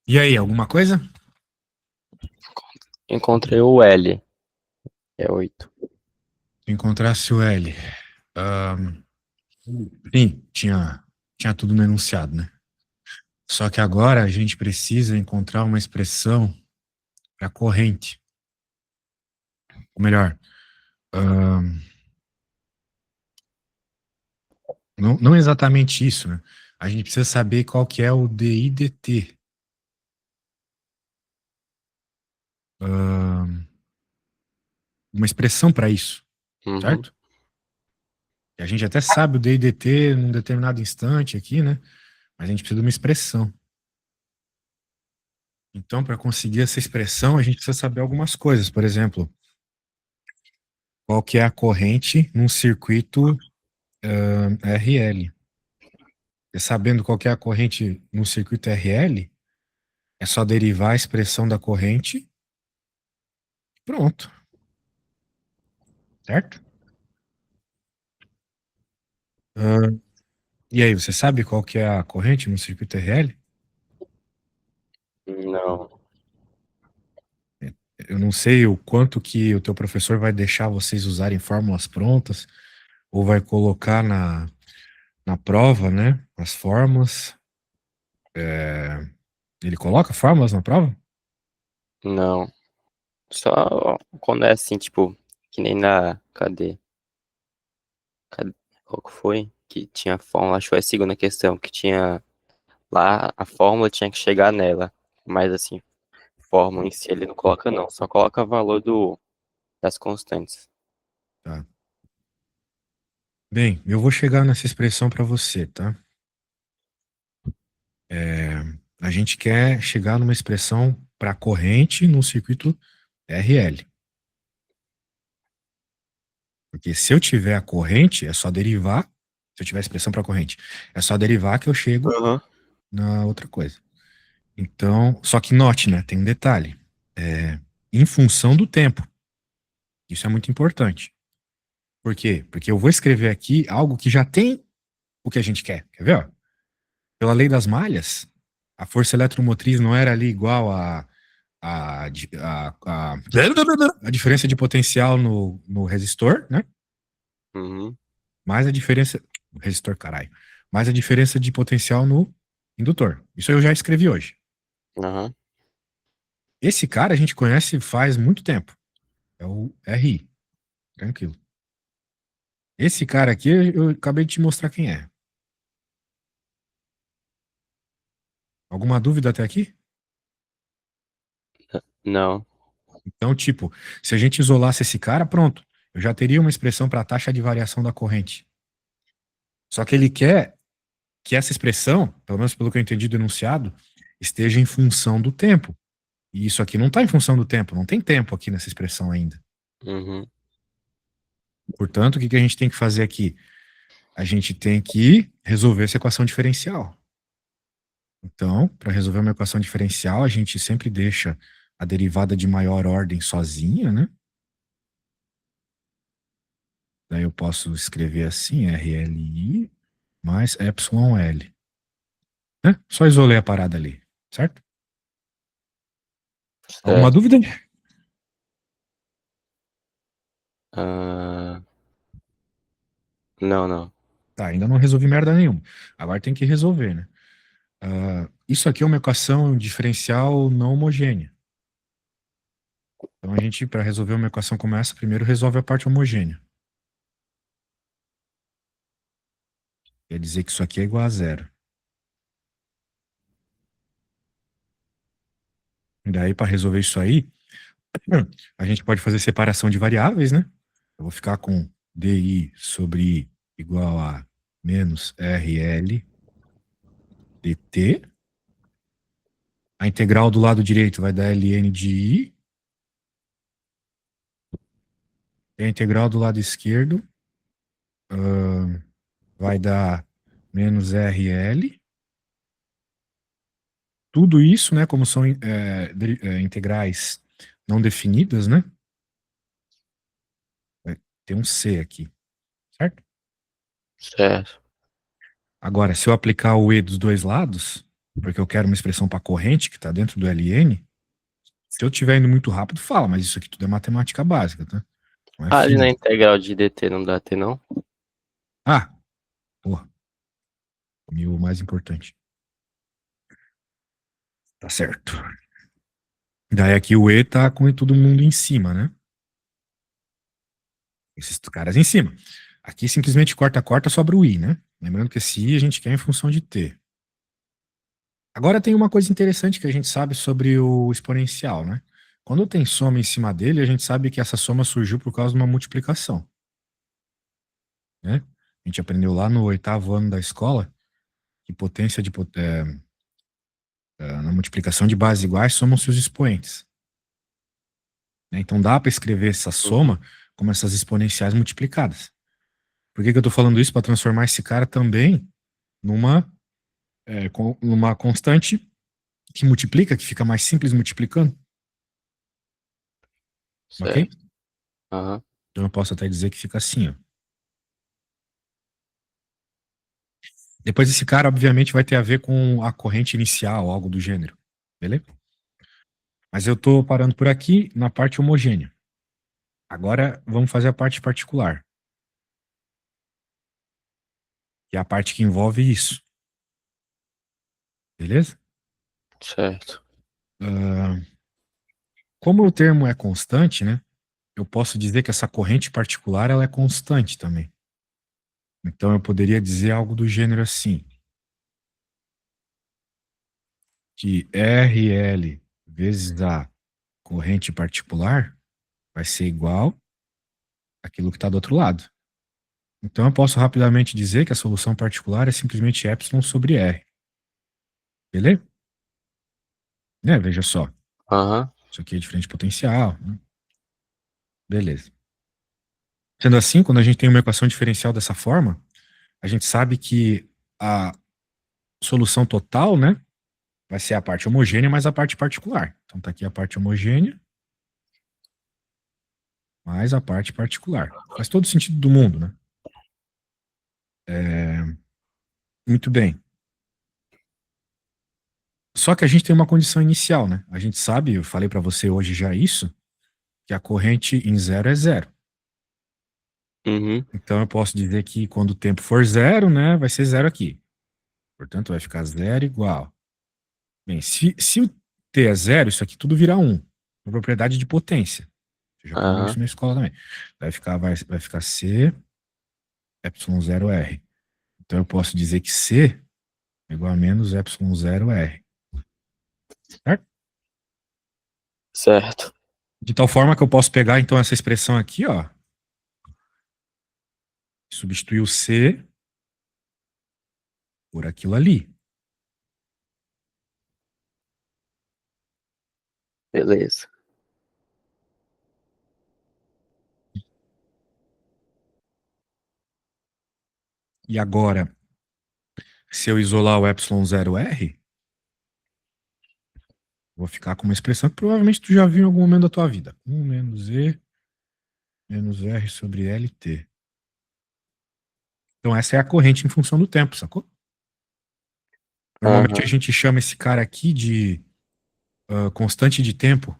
E aí, alguma coisa? Encontrei o L, é 8. Se encontrasse o L. Sim, tinha tudo no enunciado, né? Só que agora a gente precisa encontrar uma expressão para corrente. Ou melhor, ahn, não exatamente isso, né? A gente precisa saber qual que é o DI/dt. Ahn, uma expressão para isso, Uhum. certo? E a gente até sabe o DI/dt num determinado instante aqui, né? Mas a gente precisa de uma expressão. Então, para conseguir essa expressão, a gente precisa saber algumas coisas. Por exemplo, qual que é a corrente num circuito RL. E sabendo qual que é a corrente no circuito RL, é só derivar a expressão da corrente e pronto, certo? Ah, e aí, você sabe qual que é a corrente no circuito RL? Não, Eu não sei o quanto que o teu professor vai deixar vocês usarem fórmulas prontas ou vai colocar na prova, né, as fórmulas. Ele coloca fórmulas na prova? não. Só quando é assim, tipo, que nem na. Cadê? Qual que foi? Que tinha fórmula, acho que foi a segunda questão, que tinha lá a fórmula tinha que chegar nela. Mas assim, fórmula em si ele não coloca não, só coloca o valor das constantes. Tá. Bem, eu vou chegar nessa expressão para você, tá? É, a gente quer chegar numa expressão para corrente no circuito RL. Porque se eu tiver a corrente, é só derivar. Se eu tiver a expressão para corrente, é só derivar que eu chego Aham. na outra coisa. Então, só que note, né? Tem um detalhe. É, em função do tempo. Isso é muito importante. Por quê? Porque eu vou escrever aqui algo que já tem o que a gente quer. Quer ver? Ó? Pela lei das malhas, a força eletromotriz não era ali igual a diferença de potencial no resistor, né? Uhum. Mais a diferença. Resistor, caralho. Mais a diferença de potencial no indutor. Isso eu já escrevi hoje. Aham. Esse cara a gente conhece faz muito tempo. É o RI. Tranquilo. Esse cara aqui eu acabei de te mostrar quem é. Alguma dúvida até aqui? Não. Então, tipo, se a gente isolasse esse cara, pronto. Eu já teria uma expressão para a taxa de variação da corrente. Só que ele quer que essa expressão, pelo menos pelo que eu entendi do enunciado, esteja em função do tempo. E isso aqui não está em função do tempo, não tem tempo aqui nessa expressão ainda. Uhum. Portanto, o que que a gente tem que fazer aqui? A gente tem que resolver essa equação diferencial. Então, para resolver uma equação diferencial, a gente sempre deixa a derivada de maior ordem sozinha, né? Daí eu posso escrever assim, RLI mais epsilon L, né? Só isolei a parada ali, certo? Alguma Certo. dúvida? Ah, não, não. Tá, ainda não resolvi merda nenhuma. Agora tem que resolver, né? Isso aqui é uma equação diferencial não homogênea. Então a gente, para resolver uma equação como essa, primeiro resolve a parte homogênea. Quer dizer que isso aqui é igual a zero. E daí, para resolver isso aí, a gente pode fazer separação de variáveis, né? Eu vou ficar com DI sobre I igual a menos RL dt. A integral do lado direito vai dar ln de I. E a integral do lado esquerdo vai dar menos RL. Tudo isso, né, como são integrais não definidas, né? Vai ter um C aqui, certo? Certo. Agora, se eu aplicar o E dos dois lados, porque eu quero uma expressão para corrente que está dentro do LN. Se eu estiver indo muito rápido, fala, mas isso aqui tudo é matemática básica, tá? Não é Ah, ali na física. integral de dt não dá T, não? Ah, porra, comi o mais importante. Tá certo. Daí aqui o E tá com todo mundo em cima, né? Esses caras em cima. Aqui simplesmente corta, sobra o I, né? Lembrando que esse I a gente quer em função de T. Agora tem uma coisa interessante que a gente sabe sobre o exponencial, né? Quando tem soma em cima dele, a gente sabe que essa soma surgiu por causa de uma multiplicação, né? A gente aprendeu lá no 8º ano da escola que potência na multiplicação de bases iguais somam-se os expoentes, né? Então dá para escrever essa Uhum. soma como essas exponenciais multiplicadas. Por que eu estou falando isso? Para transformar esse cara também numa, numa constante que multiplica, que fica mais simples multiplicando, ok? Certo. Aham. Então eu posso até dizer que fica assim, ó. Depois esse cara, obviamente, vai ter a ver com a corrente inicial, algo do gênero, beleza? Mas eu estou parando por aqui na parte homogênea. Agora vamos fazer a parte particular, que é a parte que envolve isso, beleza? Certo. Ah, como o termo é constante, né? Eu posso dizer que essa corrente particular ela é constante também. Então eu poderia dizer algo do gênero assim, que RL vezes a corrente particular vai ser igual àquilo que está do outro lado. Então eu posso rapidamente dizer que a solução particular é simplesmente epsilon sobre R. Beleza? Né? Veja só. Aham. Isso aqui é diferente potencial, né? Beleza. Sendo assim, quando a gente tem uma equação diferencial dessa forma, a gente sabe que a solução total, né, vai ser a parte homogênea mais a parte particular. Então tá aqui a parte homogênea mais a parte particular. Faz todo sentido do mundo, né? Muito bem. Só que a gente tem uma condição inicial, né? A gente sabe, eu falei para você hoje já isso, que a corrente em zero é zero. Uhum. Então eu posso dizer que quando o tempo for zero, né, vai ser zero aqui. Portanto, vai ficar zero igual. Bem, se o t é zero, isso aqui tudo vira 1. Uma propriedade de potência. Você já aprendeu Aham. isso na escola também. Vai ficar C epsilon zero R. Então eu posso dizer que C é igual a menos epsilon zero R. Certo? Certo. De tal forma que eu posso pegar então essa expressão aqui, ó, substituir o C por aquilo ali. Beleza. E agora, se eu isolar o epsilon zero R, vou ficar com uma expressão que provavelmente tu já viu em algum momento da tua vida. 1 menos E menos R sobre LT. Então essa é a corrente em função do tempo, sacou? Normalmente a Aham. gente chama esse cara aqui de constante de tempo.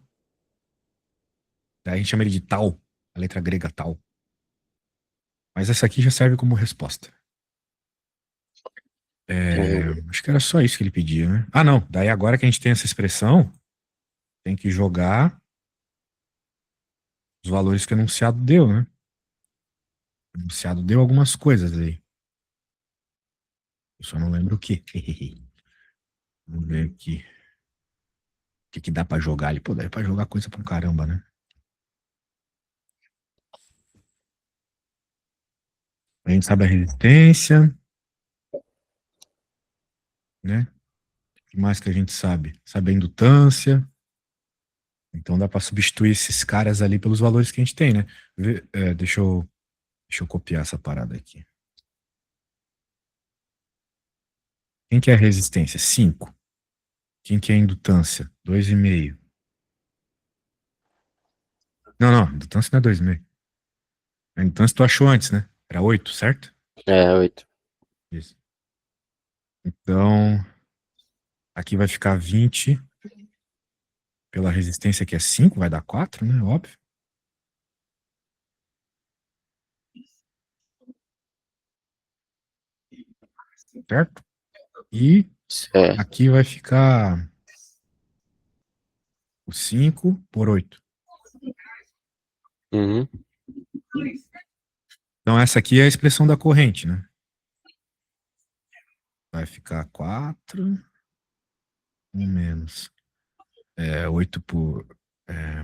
Daí a gente chama ele de tal, a letra grega tal. Mas essa aqui já serve como resposta. Acho que era só isso que ele pedia, né? Ah, não. Daí agora que a gente tem essa expressão, tem que jogar os valores que o enunciado deu, né? O enunciado deu algumas coisas aí. Eu só não lembro o que. Vamos ver aqui. O que dá pra jogar ali? Pô, dá pra jogar coisa pra caramba, né? A gente sabe a resistência, né? O que mais que a gente sabe? Sabe a indutância. Então dá pra substituir esses caras ali pelos valores que a gente tem, né? Deixa eu copiar essa parada aqui. Quem que é a resistência? 5. Quem que é a indutância? 2,5. Não, indutância não é 2,5. A indutância tu achou antes, né? Era 8, certo? É, 8. Isso. Então, Aqui vai ficar 20 pela resistência que é 5, vai dar 4, né? Óbvio. Certo? E Certo. aqui vai ficar o 5 por 8. Uhum. Então, essa aqui é a expressão da corrente, né? Vai ficar 4, 1 menos 8 por. É,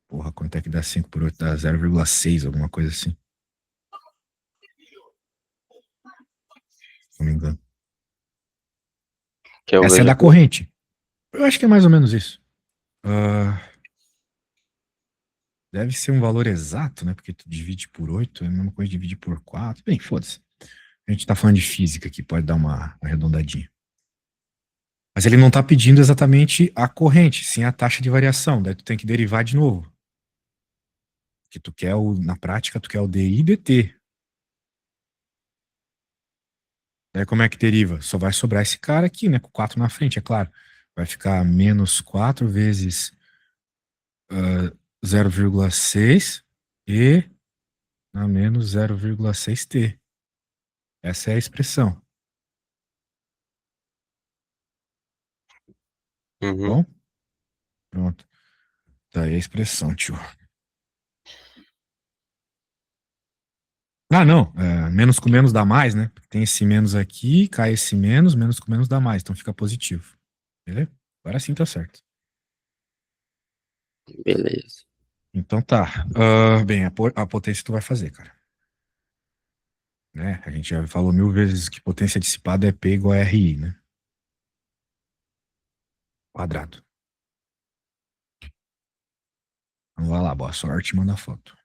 porra, quanto é que dá 5 por 8? Dá 0,6, alguma coisa assim. Se não me engano. Que eu Essa é vejo da aqui. corrente. Eu acho que é mais ou menos isso. Ah, deve ser um valor exato, né? Porque tu divide por 8 é a mesma coisa de dividir por 4. Bem, foda-se. A gente tá falando de física aqui, pode dar uma arredondadinha. Mas ele não tá pedindo exatamente a corrente, sim a taxa de variação. Daí tu tem que derivar de novo. Que tu quer na prática, tu quer o DI e DT. Daí como é que deriva? Só vai sobrar esse cara aqui, né? Com 4 na frente, é claro. Vai ficar menos 4 vezes 0,6 e a menos 0,6t. Essa é a expressão. Uhum. Bom? Pronto. Tá aí a expressão, tio. Ah, não. Menos com menos dá mais, né? Tem esse menos aqui, cai esse menos com menos dá mais. Então fica positivo. Beleza? Agora sim tá certo. Beleza. Então tá. Bem, a potência tu vai fazer, cara. Né? A gente já falou 1000 vezes que potência dissipada é P igual a RI, né? Quadrado. Então vai lá, boa sorte e manda foto.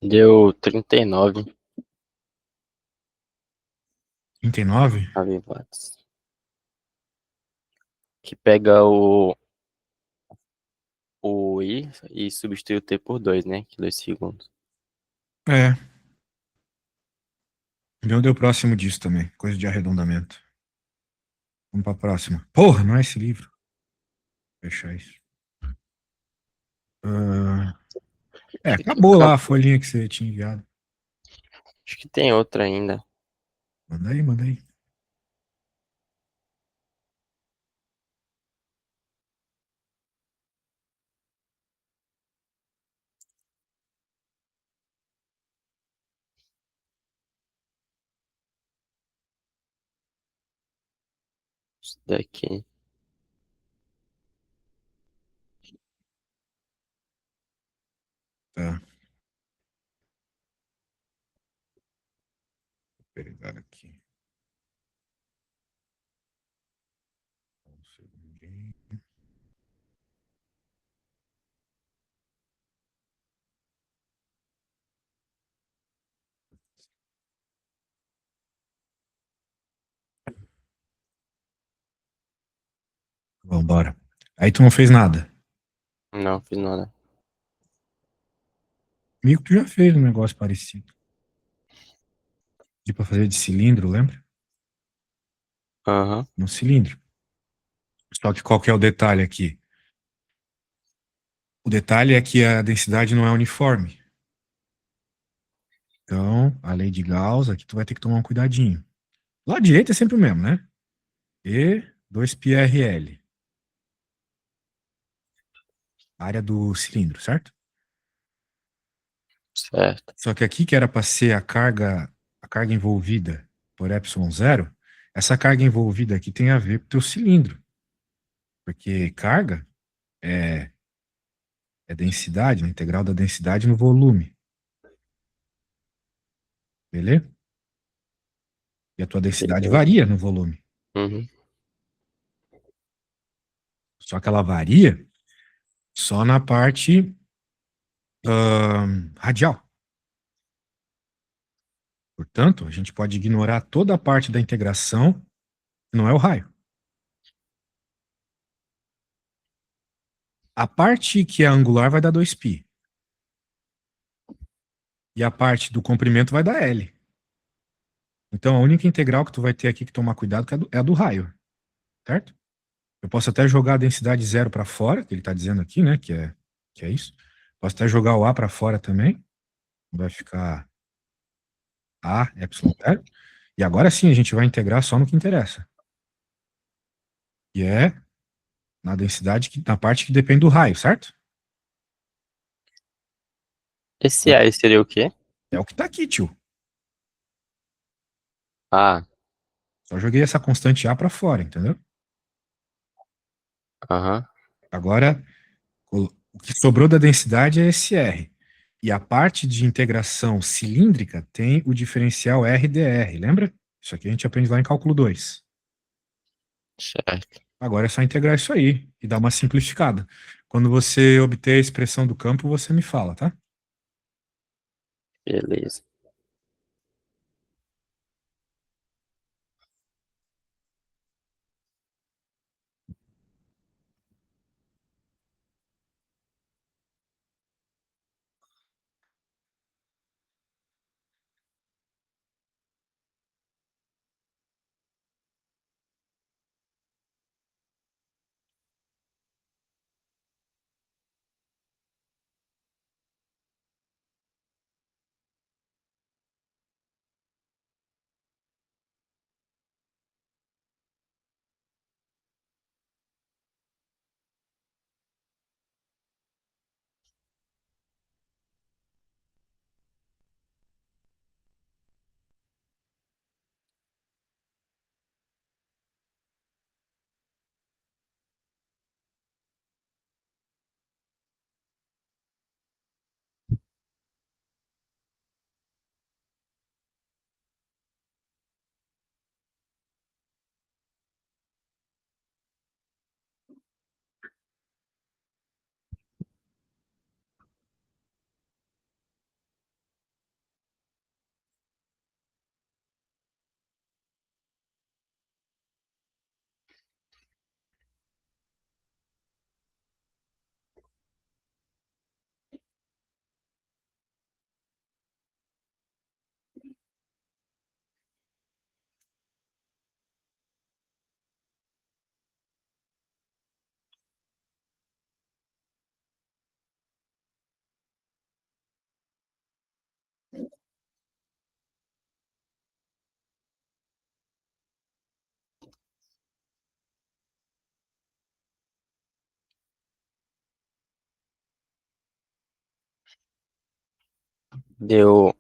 Deu 39 39? watts. Que pega o I e substitui o T por 2, né? Que 2 segundos. É. Meu deu próximo disso também. Coisa de arredondamento. Vamos pra próxima. Porra, não é esse livro. Vou fechar isso. Ah, Acho que do acabou lá a campo, folhinha que você tinha enviado. acho que tem outra ainda. Manda aí, manda aí. Isso daqui. Tá, vou pegar aqui. Um segundinho. Vambora. Aí tu não fez nada. Não, fiz nada. Comigo tu já fez um negócio parecido. De pra fazer de cilindro, lembra? Aham, No cilindro. Só que qual que é o detalhe aqui? O detalhe é que a densidade não é uniforme. Então, a lei de Gauss, aqui tu vai ter que tomar um cuidadinho. Do lado direito é sempre o mesmo, né? E 2πrl, área do cilindro, certo? certo. Só que aqui que era para ser a carga envolvida por ε0, essa carga envolvida aqui tem a ver com o teu cilindro, porque carga é, é densidade, né? Integral da densidade no volume, beleza? E a tua densidade Beleza. varia no volume, Uhum, só que ela varia só na parte radial. Portanto, a gente pode ignorar toda a parte da integração, que não é o raio. A parte que é angular vai dar 2π. E a parte do comprimento vai dar L. Então, a única integral que tu vai ter aqui que tomar cuidado é a do raio, certo? Eu posso até jogar a densidade zero para fora, que ele está dizendo aqui, né? Que é isso. Posso até jogar o A para fora também. Vai ficar A, epsilon zero. E agora sim a gente vai integrar só no que interessa. Que é na densidade, na parte que depende do raio, certo? esse aí seria o quê? É o que está aqui, tio. Ah, Só joguei essa constante A para fora, entendeu? aham, Agora, o que sobrou da densidade é esse R. E a parte de integração cilíndrica tem o diferencial RdR, lembra? Isso aqui a gente aprende lá em cálculo 2. certo. Agora é só integrar isso aí e dar uma simplificada. Quando você obter a expressão do campo, você me fala, tá? Beleza. Deu.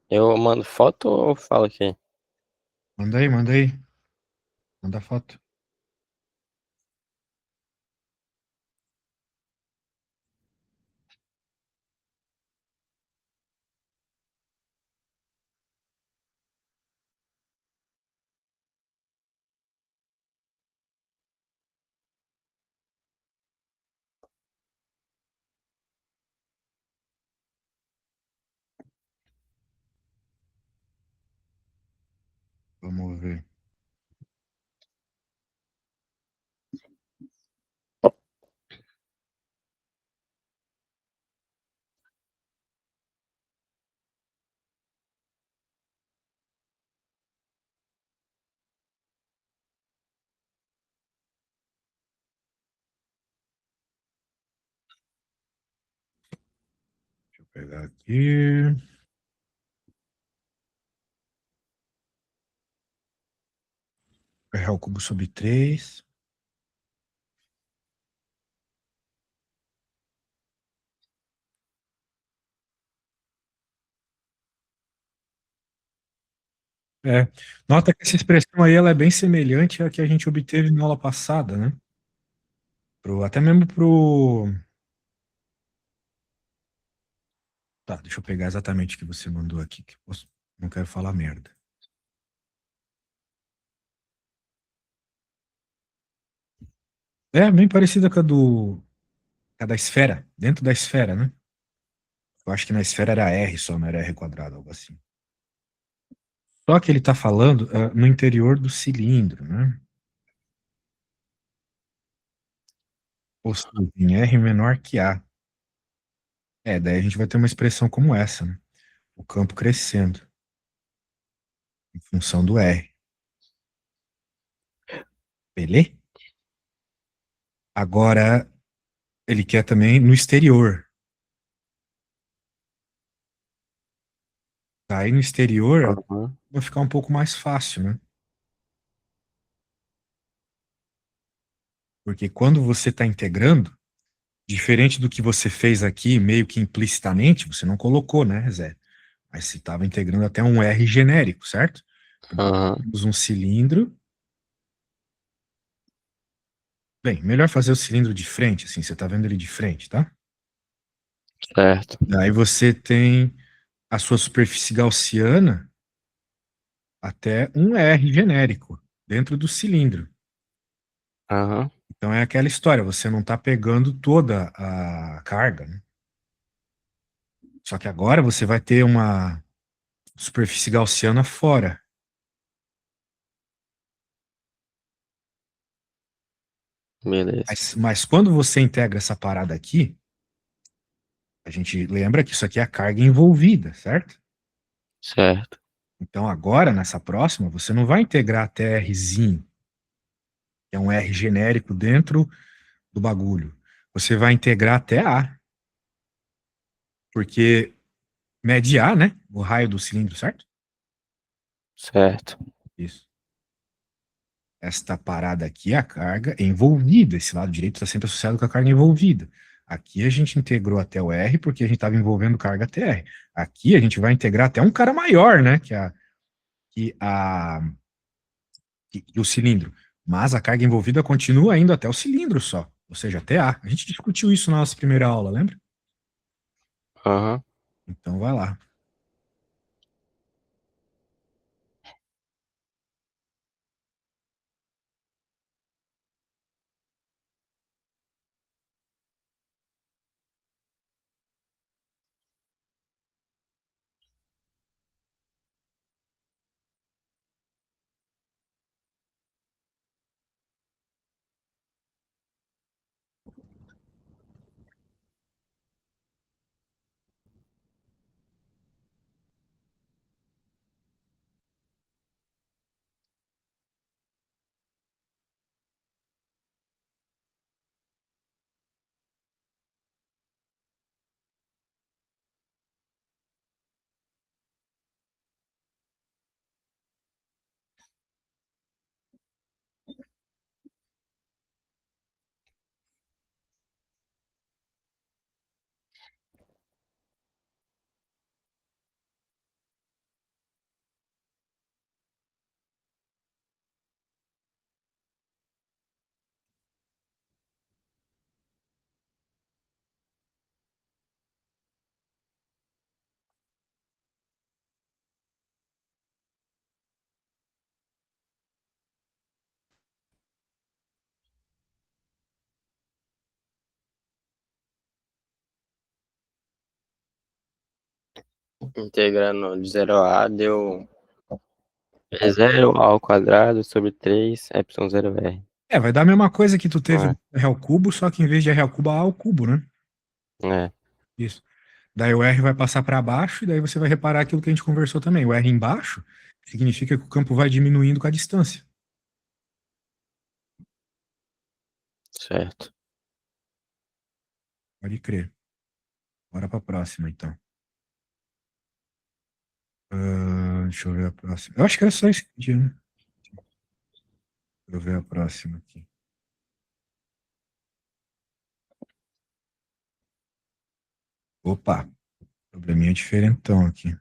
Eu mando foto ou falo aqui? Manda aí, manda aí. Manda foto. Vamos ver. Deixa eu pegar aqui. R ao cubo sobre 3. É. Nota que essa expressão aí ela é bem semelhante à que a gente obteve na aula passada, né? Até mesmo pro. Tá, deixa eu pegar exatamente o que você mandou aqui, que eu não quero falar merda. É, bem parecida com a da esfera, dentro da esfera, né? Eu acho que na esfera era R só, não era R quadrado, algo assim. Só que ele está falando no interior do cilindro, né? Ou seja, em R menor que A. É, daí a gente vai ter uma expressão como essa, né? O campo crescendo em função do R. Beleza? Agora, ele quer também no exterior. Tá? Aí no exterior Uhum. vai ficar um pouco mais fácil, né? Porque quando você está integrando, diferente do que você fez aqui, meio que implicitamente, você não colocou, né, Zé? Mas você estava integrando até um R genérico, certo? Então, Uhum. temos um cilindro. Bem, melhor fazer o cilindro de frente, assim, você está vendo ele de frente, tá? Certo. Daí você tem a sua superfície gaussiana até um R genérico dentro do cilindro. Uhum. Então é aquela história, você não está pegando toda a carga, né? Só que agora você vai ter uma superfície gaussiana fora. Beleza. Mas quando você integra essa parada aqui, a gente lembra que isso aqui é a carga envolvida, certo? Certo. Então agora, nessa próxima, você não vai integrar até Rzinho, que é um R genérico dentro do bagulho. Você vai integrar até A, porque mede A, né? O raio do cilindro, certo? Certo. Isso. Esta parada aqui é a carga envolvida. Esse lado direito está sempre associado com a carga envolvida. Aqui a gente integrou até o R porque a gente estava envolvendo carga até R. Aqui a gente vai integrar até um cara maior, né? Que, a, que o cilindro. Mas a carga envolvida continua indo até o cilindro só. Ou seja, até A. A gente discutiu isso na nossa primeira aula, lembra? Uhum. Então vai lá. Integrando de 0 a deu 0 ao quadrado sobre 3 epsilon 0 r. Vai dar a mesma coisa que tu teve É, no R ao cubo, só que em vez de R ao cubo, A ao cubo, né? é, Isso. Daí o R vai passar para baixo, e daí você vai reparar aquilo que a gente conversou também. O R embaixo significa que o campo vai diminuindo com a distância. certo. Pode crer. Bora para a próxima, então. Deixa eu ver a próxima. Eu acho que era só esse dia, né? Deixa eu ver a próxima aqui. Opa, probleminha diferentão aqui.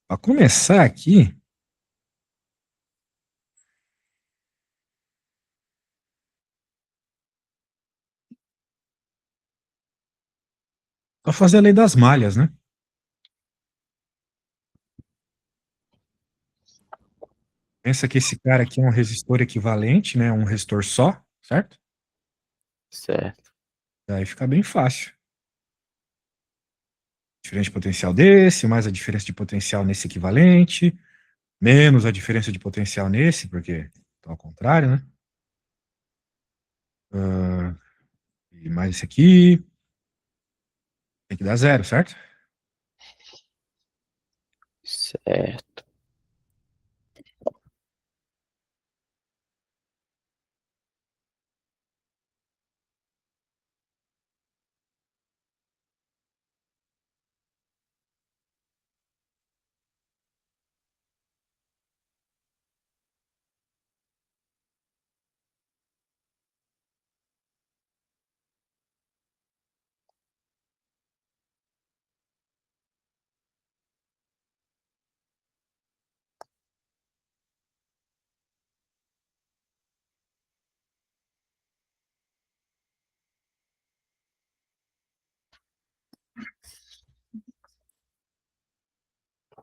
Para começar aqui, só fazer a lei das malhas, né? Pensa que esse cara aqui é um resistor equivalente, né? Um resistor só, certo? Certo. Daí fica bem fácil. Diferença de potencial desse, mais a diferença de potencial nesse equivalente, menos a diferença de potencial nesse, porque tá ao contrário, né? E mais esse aqui, tem que dar zero, certo? Certo.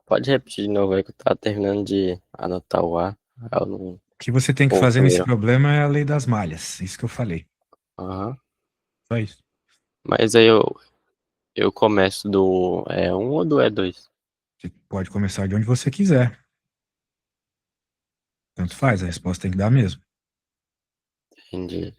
Pode repetir de novo aí que eu tava terminando de anotar o A. Eu não... O que você tem que fazer nesse Primeiro. problema é a lei das malhas, isso que eu falei. Aham. Só isso. Mas aí eu começo do E1 ou do E2? Você pode começar de onde você quiser. Tanto faz, a resposta tem que dar mesmo. Entendi.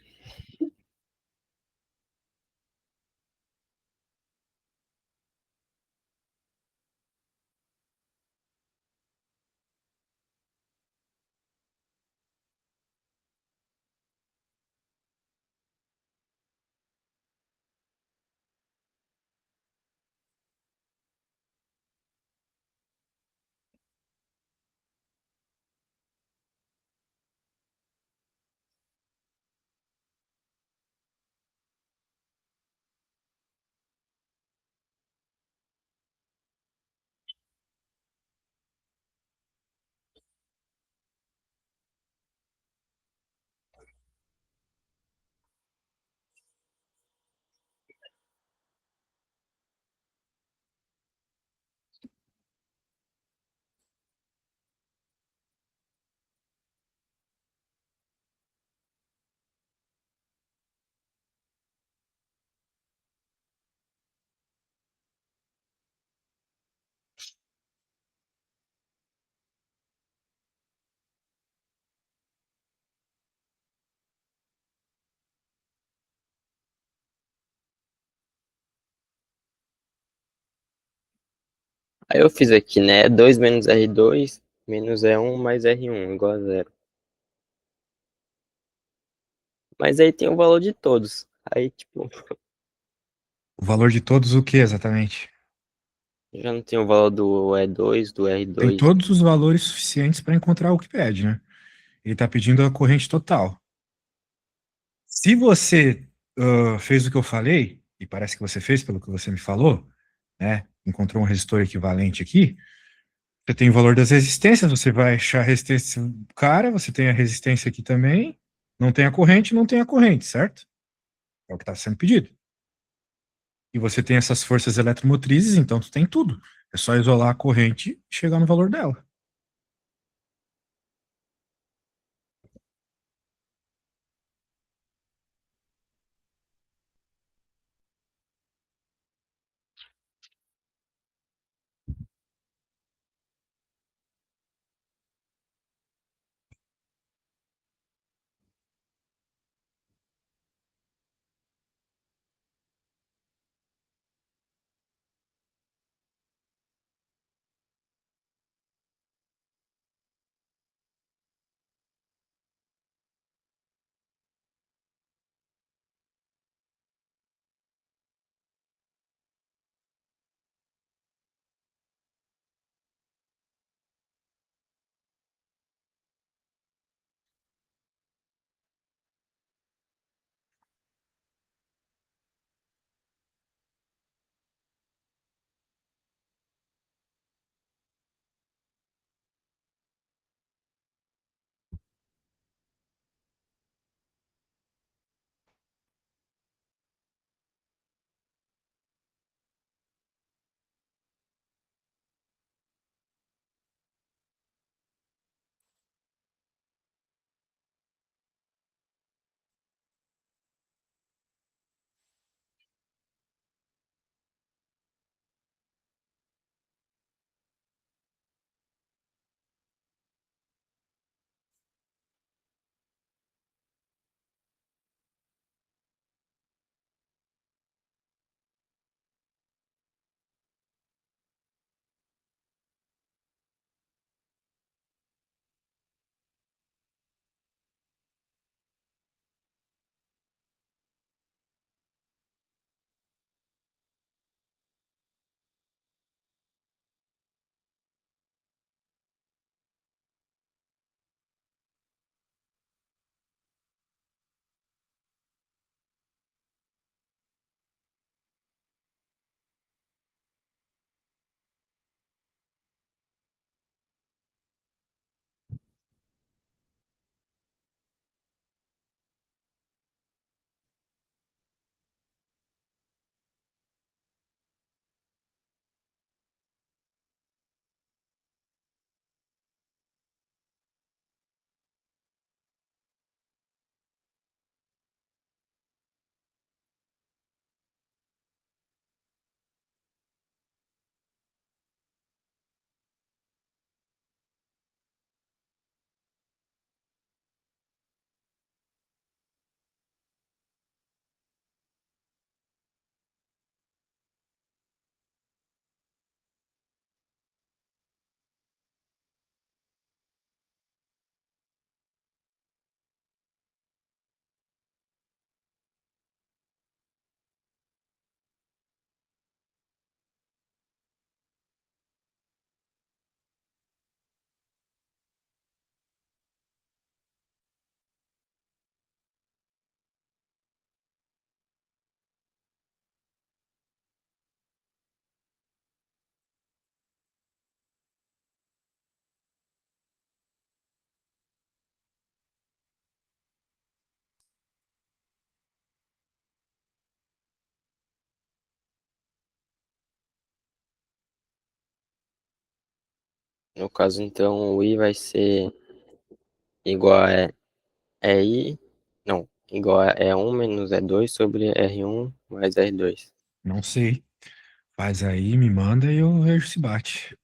Aí eu fiz aqui, né? E2 menos R2 menos E1 mais R1 igual a 0. Mas aí tem o valor de todos. Aí, tipo, O valor de todos o que exatamente? já não tem o valor do E2, do Tem R2. todos os valores suficientes para encontrar o que pede, né? Ele está pedindo a corrente total. Se você fez o que eu falei, e parece que você fez pelo que você me falou, né? Encontrou um resistor equivalente aqui, você tem o valor das resistências, você vai achar a resistência do cara, você tem a resistência aqui também, não tem a corrente, não tem a corrente, certo? É o que está sendo pedido. E você tem essas forças eletromotrizes, então tu tem tudo. É só isolar a corrente e chegar no valor dela. No caso, então, o I vai ser igual a I, não, igual a E1 menos E2 sobre R1 mais R2. Não sei. Faz aí, me manda e eu vejo se bate.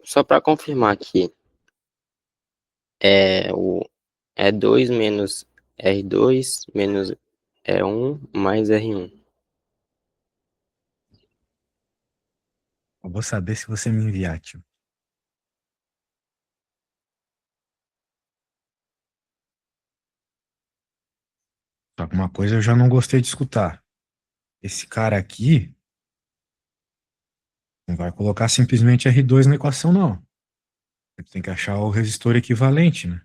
Só para confirmar aqui, o E2 menos R2 menos E1 mais R1. Eu vou saber se você me enviar, tio. Só que uma coisa eu já não gostei de escutar. Esse cara aqui não vai colocar simplesmente R2 na equação, não. Você tem que achar o resistor equivalente, né?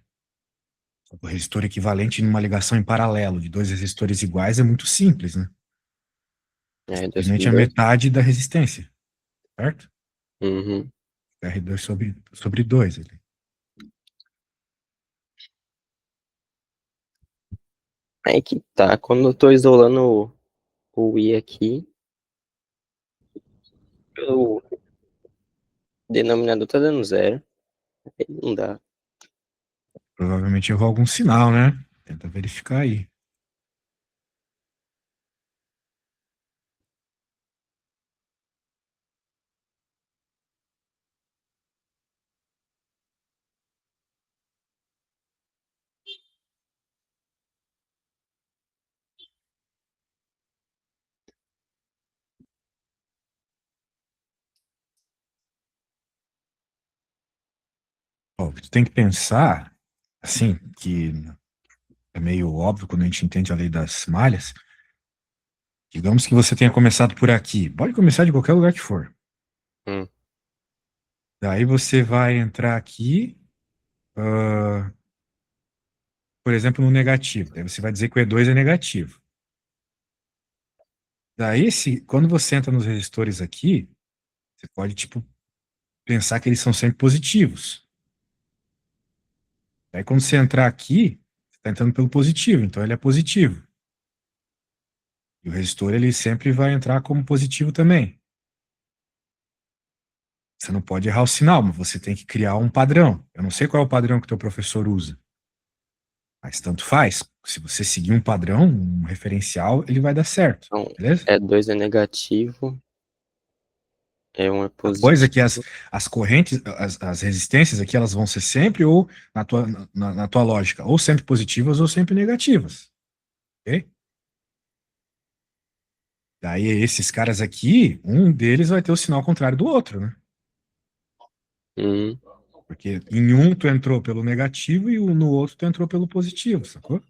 O resistor equivalente numa ligação em paralelo de dois resistores iguais é muito simples, né? R2 Simplesmente sobre a 2. metade da resistência, certo? Uhum. R2 sobre 2 ali. Aí que tá, quando eu tô isolando o I aqui, o denominador tá dando zero. Aí não dá. Provavelmente errou algum sinal, né? Tenta verificar aí. Ó, tu tem que pensar, assim, que é meio óbvio quando a gente entende a lei das malhas. Digamos que você tenha começado por aqui. Pode começar de qualquer lugar que for. Hum, Daí você vai entrar aqui, ah, por exemplo, no negativo. Daí você vai dizer que o E2 é negativo. Daí, quando você entra nos resistores aqui, Você pode, tipo, pensar que eles são sempre positivos. Aí quando você entrar aqui, você está entrando pelo positivo, então ele é positivo. E o resistor, ele sempre vai entrar como positivo também. Você não pode errar o sinal, mas você tem que criar um padrão. Eu não sei qual é o padrão que o teu professor usa, mas tanto faz. Se você seguir um padrão, um referencial, ele vai dar certo, Então, beleza? E2 é negativo, E1 é A coisa é positivo. que as correntes, as resistências aqui, elas vão ser sempre ou na tua lógica, ou sempre positivas ou sempre negativas, ok? Daí esses caras aqui, um deles vai ter o sinal contrário do outro, né? Hum, Porque em um tu entrou pelo negativo e no outro tu entrou pelo positivo, sacou?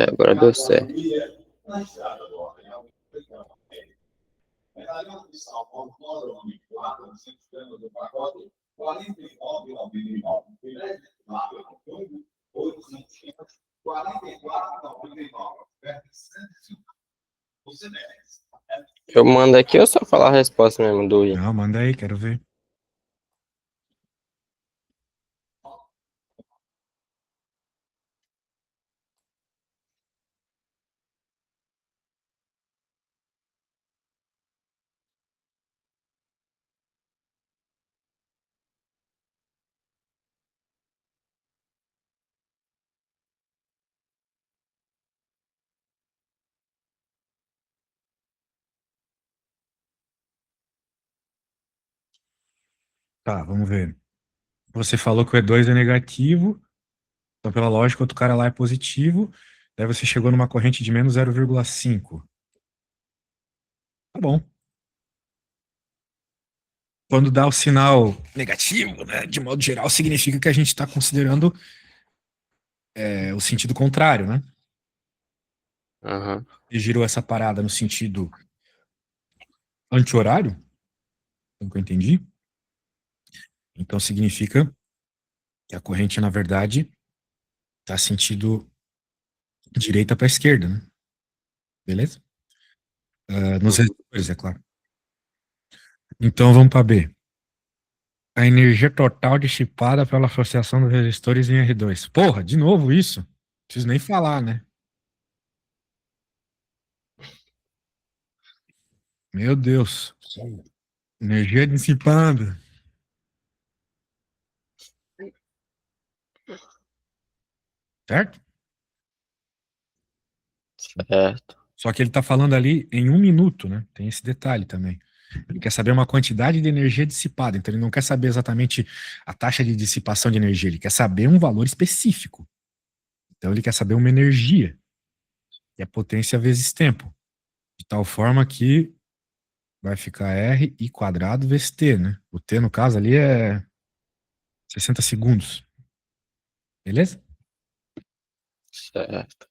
agora deu certo. Eu mando aqui ou só falar a resposta mesmo do I? Não, manda aí, quero ver. Tá, vamos ver. Você falou que o E2 é negativo, então pela lógica, outro cara lá é positivo, daí você chegou numa corrente de menos 0,5. Tá bom. Quando dá o sinal negativo, né, de modo geral, significa que a gente está considerando o sentido contrário, né? Aham. E girou essa parada no sentido anti-horário, pelo que eu entendi. Então significa que a corrente, na verdade, está sentido direita para esquerda, né? Beleza? Nos Uhum. resistores, é claro. Então vamos para B. A energia total dissipada pela associação dos resistores em R2. Porra, de novo isso? Não preciso nem falar, né? Meu Deus. Energia dissipada. Certo? Certo. Só que ele está falando ali em 1 minuto, né? Tem esse detalhe também. Ele quer saber uma quantidade de energia dissipada. Então ele não quer saber exatamente a taxa de dissipação de energia. Ele quer saber um valor específico. Então ele quer saber uma energia, que é potência vezes tempo. De tal forma que vai ficar R I quadrado vezes T, né? O T, no caso, ali é 60 segundos. Beleza? Certo.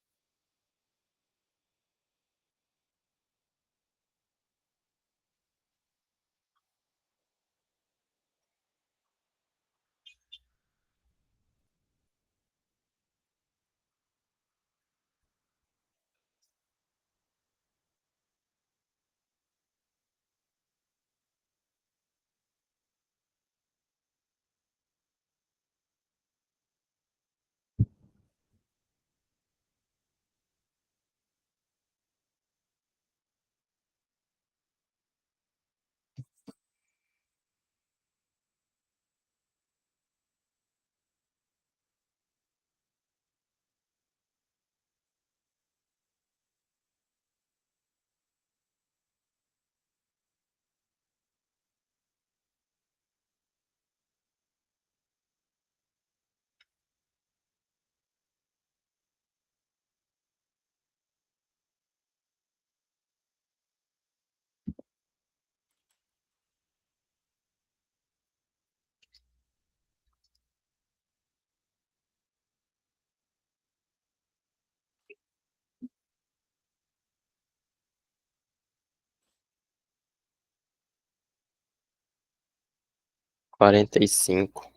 45.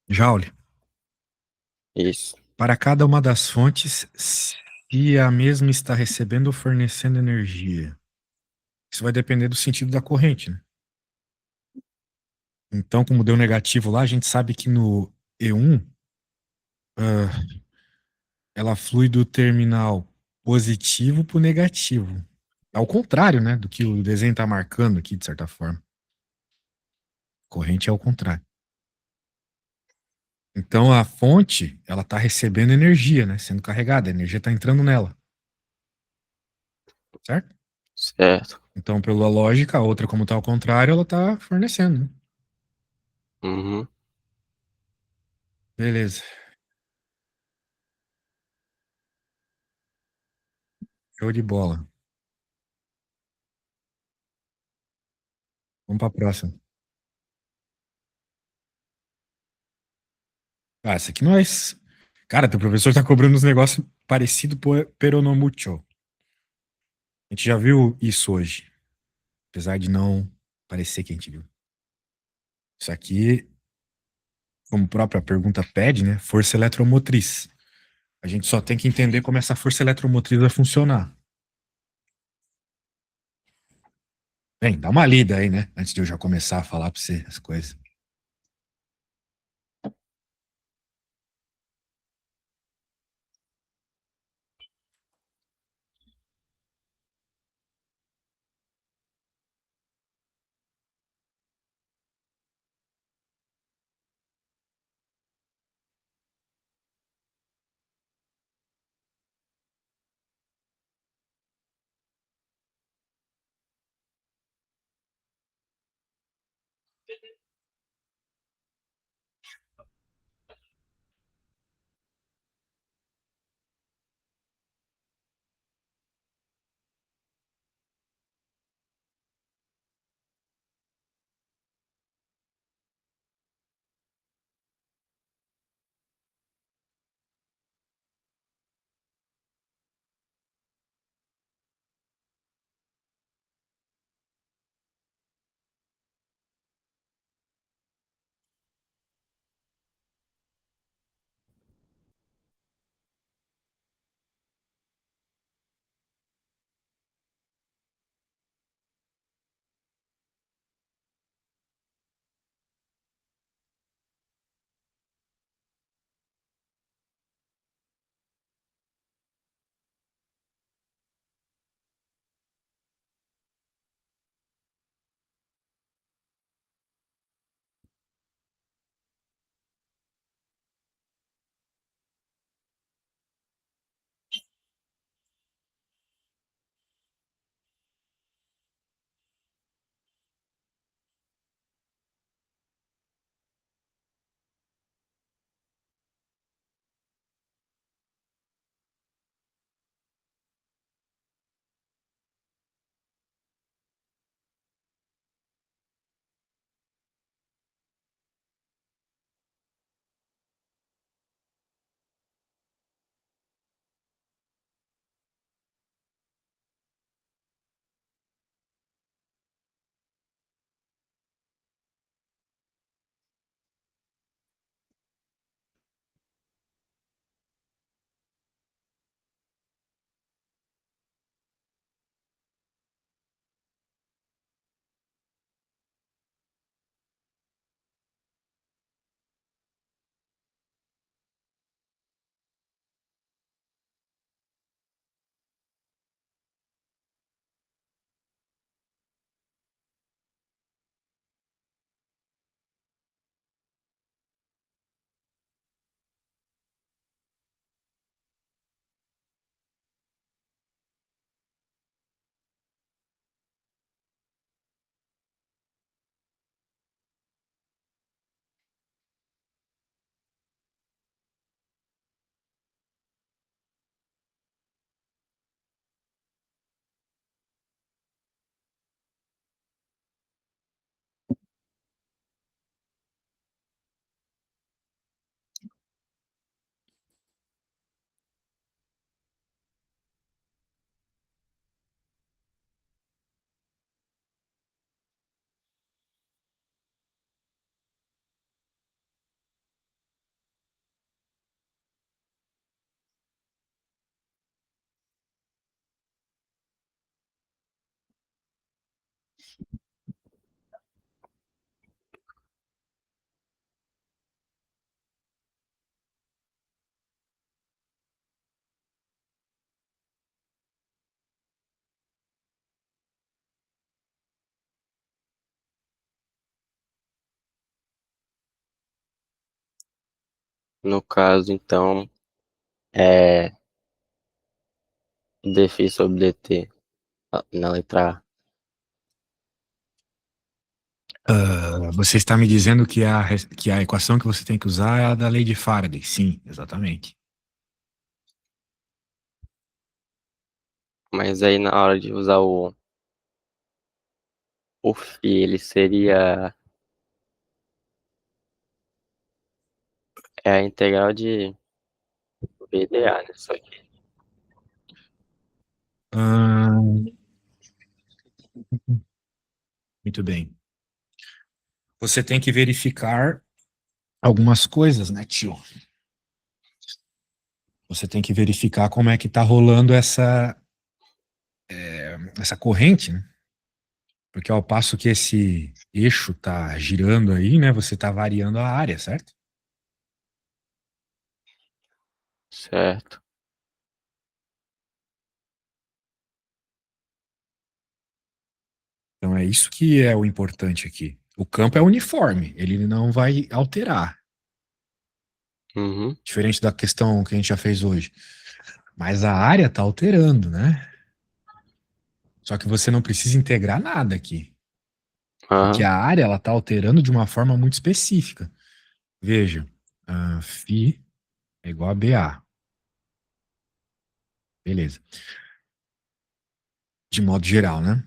Joule. Isso. Para cada uma das fontes, se a mesma está recebendo ou fornecendo energia. Isso vai depender do sentido da corrente, né? Então, como deu negativo lá, a gente sabe que no E1, ah, ela flui do terminal positivo para o negativo. Ao contrário, né, do que o desenho está marcando aqui, de certa forma. Corrente é ao contrário. Então, a fonte, ela está recebendo energia, né, sendo carregada, a energia está entrando nela. Certo? Certo. Então, pela lógica, a outra, como está ao contrário, ela está fornecendo, né? Uhum. Beleza. Show de bola. Vamos para a próxima. Ah, essa aqui nós. Cara, teu professor tá cobrando uns negócios parecidos pero no mucho. A gente já viu isso hoje. Apesar de não parecer que a gente viu. Isso aqui, como a própria pergunta pede, né? Força eletromotriz. A gente só tem que entender como essa força eletromotriz vai funcionar. Bem, dá uma lida aí, né? Antes de eu já começar a falar para você as coisas. No caso, então, é dφ sobre dt na letra A. Você está me dizendo que que a equação que você tem que usar é a da lei de Faraday. Sim, exatamente. Mas aí na hora de usar o φ, ele seria a integral de b dA, né? Só que, Ah, muito bem. Você tem que verificar algumas coisas, né, tio? Você tem que verificar como é que está rolando essa corrente, né? Porque ao passo que esse eixo está girando aí, né, você está variando a área, certo? certo. Então é isso que é o importante aqui. O campo é uniforme, ele não vai alterar, Uhum, diferente da questão que a gente já fez hoje. Mas a área está alterando, né? Só que você não precisa integrar nada aqui, porque aham, a área ela está alterando de uma forma muito específica. Veja, φ é igual a BA, beleza? De modo geral, né?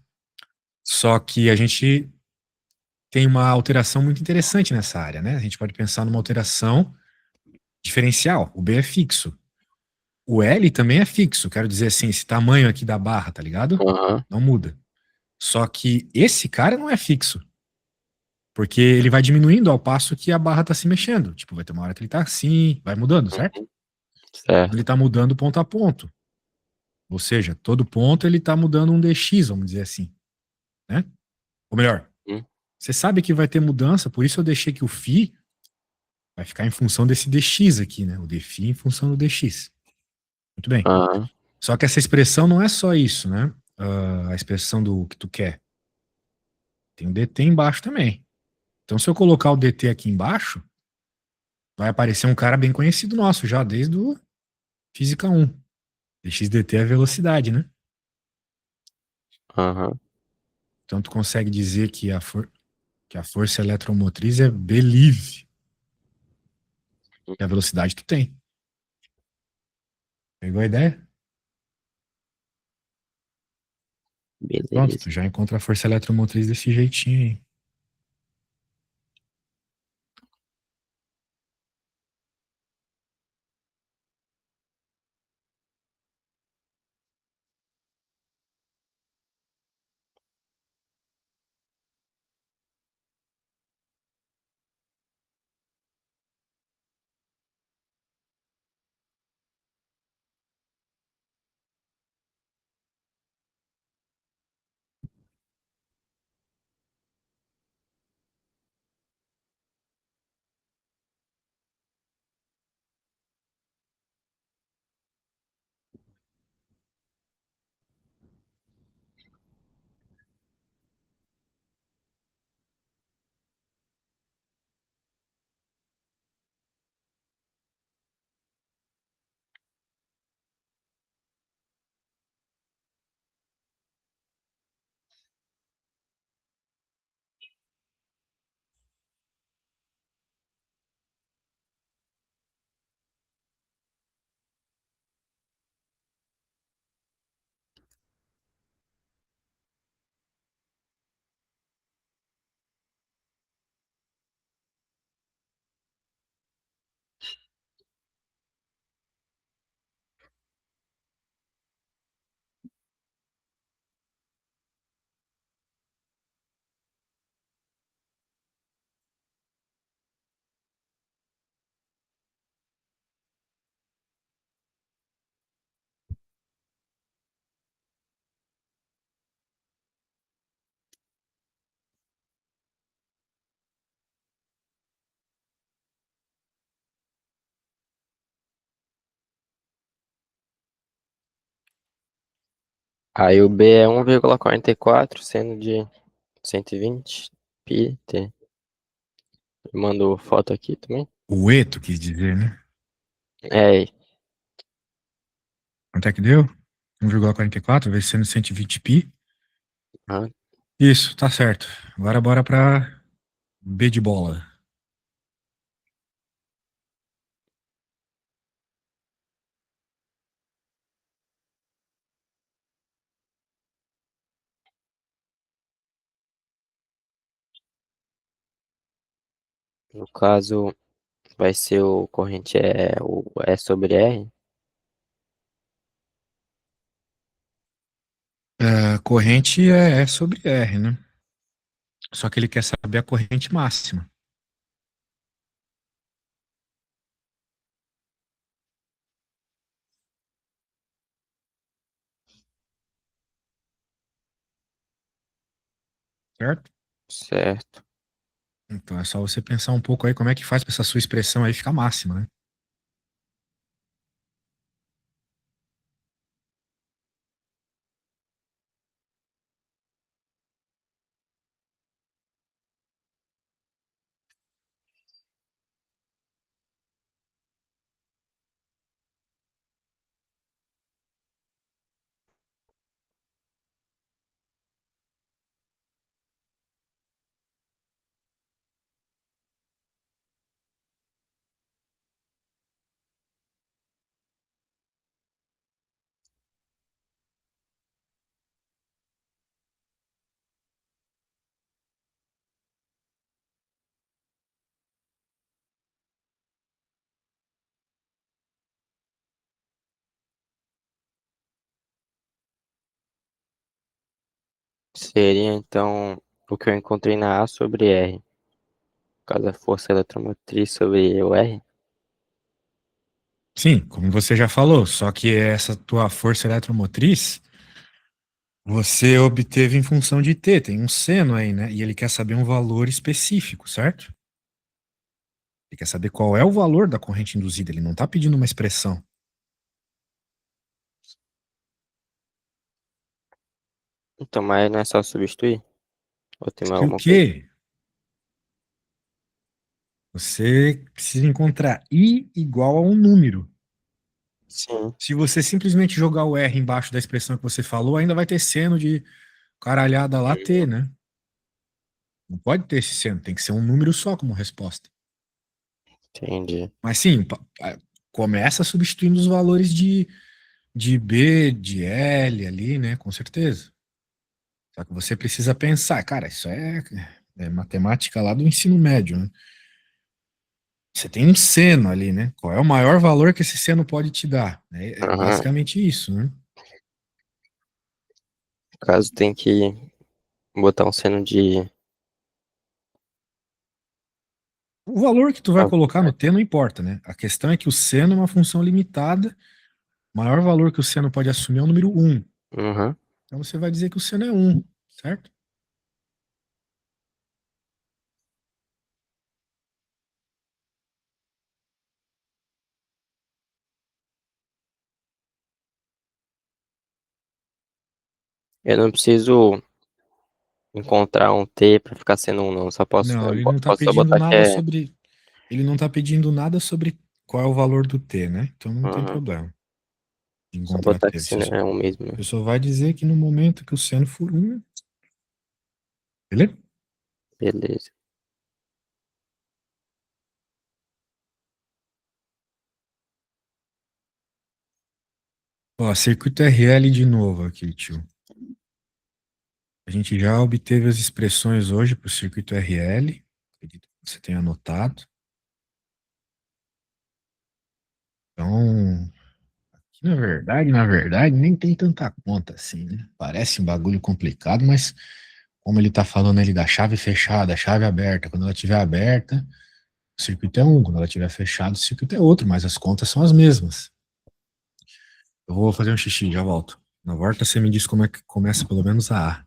Só que a gente tem uma alteração muito interessante nessa área, né? A gente pode pensar numa alteração diferencial. O B é fixo. O L também é fixo. Quero dizer assim, esse tamanho aqui da barra, tá ligado? aham, Não muda. Só que esse cara não é fixo. Porque ele vai diminuindo ao passo que a barra tá se mexendo. Tipo, vai ter uma hora que ele tá assim, vai mudando, certo? uhum, Ele certo. tá mudando ponto a ponto. Ou seja, todo ponto ele tá mudando um dx, vamos dizer assim, né? Ou melhor, Uhum, você sabe que vai ter mudança, por isso eu deixei que o φ vai ficar em função desse dx aqui, né? O dφ em função do dx. Muito bem. aham, Só que essa expressão não é só isso, né? A expressão do que tu quer. Tem o dt embaixo também. Então, se eu colocar o dt aqui embaixo, vai aparecer um cara bem conhecido nosso já, desde o Física 1. dx dt é a velocidade, né? aham. Então, tu consegue dizer que que a força eletromotriz é believe, que a velocidade tu tem. Pegou a ideia? Pronto, tu Beleza. já encontra a força eletromotriz desse jeitinho aí. Aí o B é 1,44, sendo de 120 pi t. Mandou foto aqui também. O E, tu quis dizer, né? É, Quanto é que deu? 1,44 vezes seno 120π. aham. Isso, tá certo. Agora bora pra B de bola. No caso, vai ser o corrente o E sobre R. Corrente é sobre R, né? Só que ele quer saber a corrente máxima, certo? Certo. Então é só você pensar um pouco aí como é que faz para essa sua expressão aí ficar máxima, né? Seria então o que eu encontrei na A sobre R. Por causa da força eletromotriz sobre o R. Sim, como você já falou, só que essa tua força eletromotriz você obteve em função de T, tem um seno aí, né? E ele quer saber um valor específico, certo? Ele quer saber qual é o valor da corrente induzida, ele não está pedindo uma expressão. Então, mas não é só substituir? Ou tem mais E o alguma coisa? quê? Você precisa encontrar I igual a um número. Sim, Se você simplesmente jogar o R embaixo da expressão que você falou, ainda vai ter seno de caralhada lá T, né? Não pode ter esse seno, tem que ser um número só como resposta. entendi. Mas sim, começa substituindo os valores de B, de L ali, né? Com certeza. Só que você precisa pensar, cara, isso é matemática lá do ensino médio, né? Você tem um seno ali, né? Qual é o maior valor que esse seno pode te dar? É Aham. basicamente isso, né? No caso, tem que botar um seno de. O valor que tu vai Ah, colocar no T não importa, né? A questão é que o seno é uma função limitada. O maior valor que o seno pode assumir é o número um. uhum. Então você vai dizer que o seno é um, certo? Eu não preciso encontrar um T pra ficar sendo um, não. Só posso, Não, ele não está posso só pedindo botar que nada é. sobre. Ele não está pedindo nada sobre qual é o valor do T, né? Então não tem Uhum. problema de Só encontrar botar que T. seno é um mesmo, né? Você só vai dizer que no momento que o seno for um, beleza? Beleza. Ó, circuito RL de novo aqui, tio. A gente já obteve as expressões hoje para o circuito RL. Acredito que você tenha anotado. Então, na verdade, nem tem tanta conta assim, né? Parece um bagulho complicado, mas como ele tá falando ali da chave fechada, chave aberta, quando ela estiver aberta, o circuito é um, quando ela estiver fechada, o circuito é outro, mas as contas são as mesmas. Eu vou fazer um xixi, já volto. Na volta você me diz como é que começa pelo menos a A.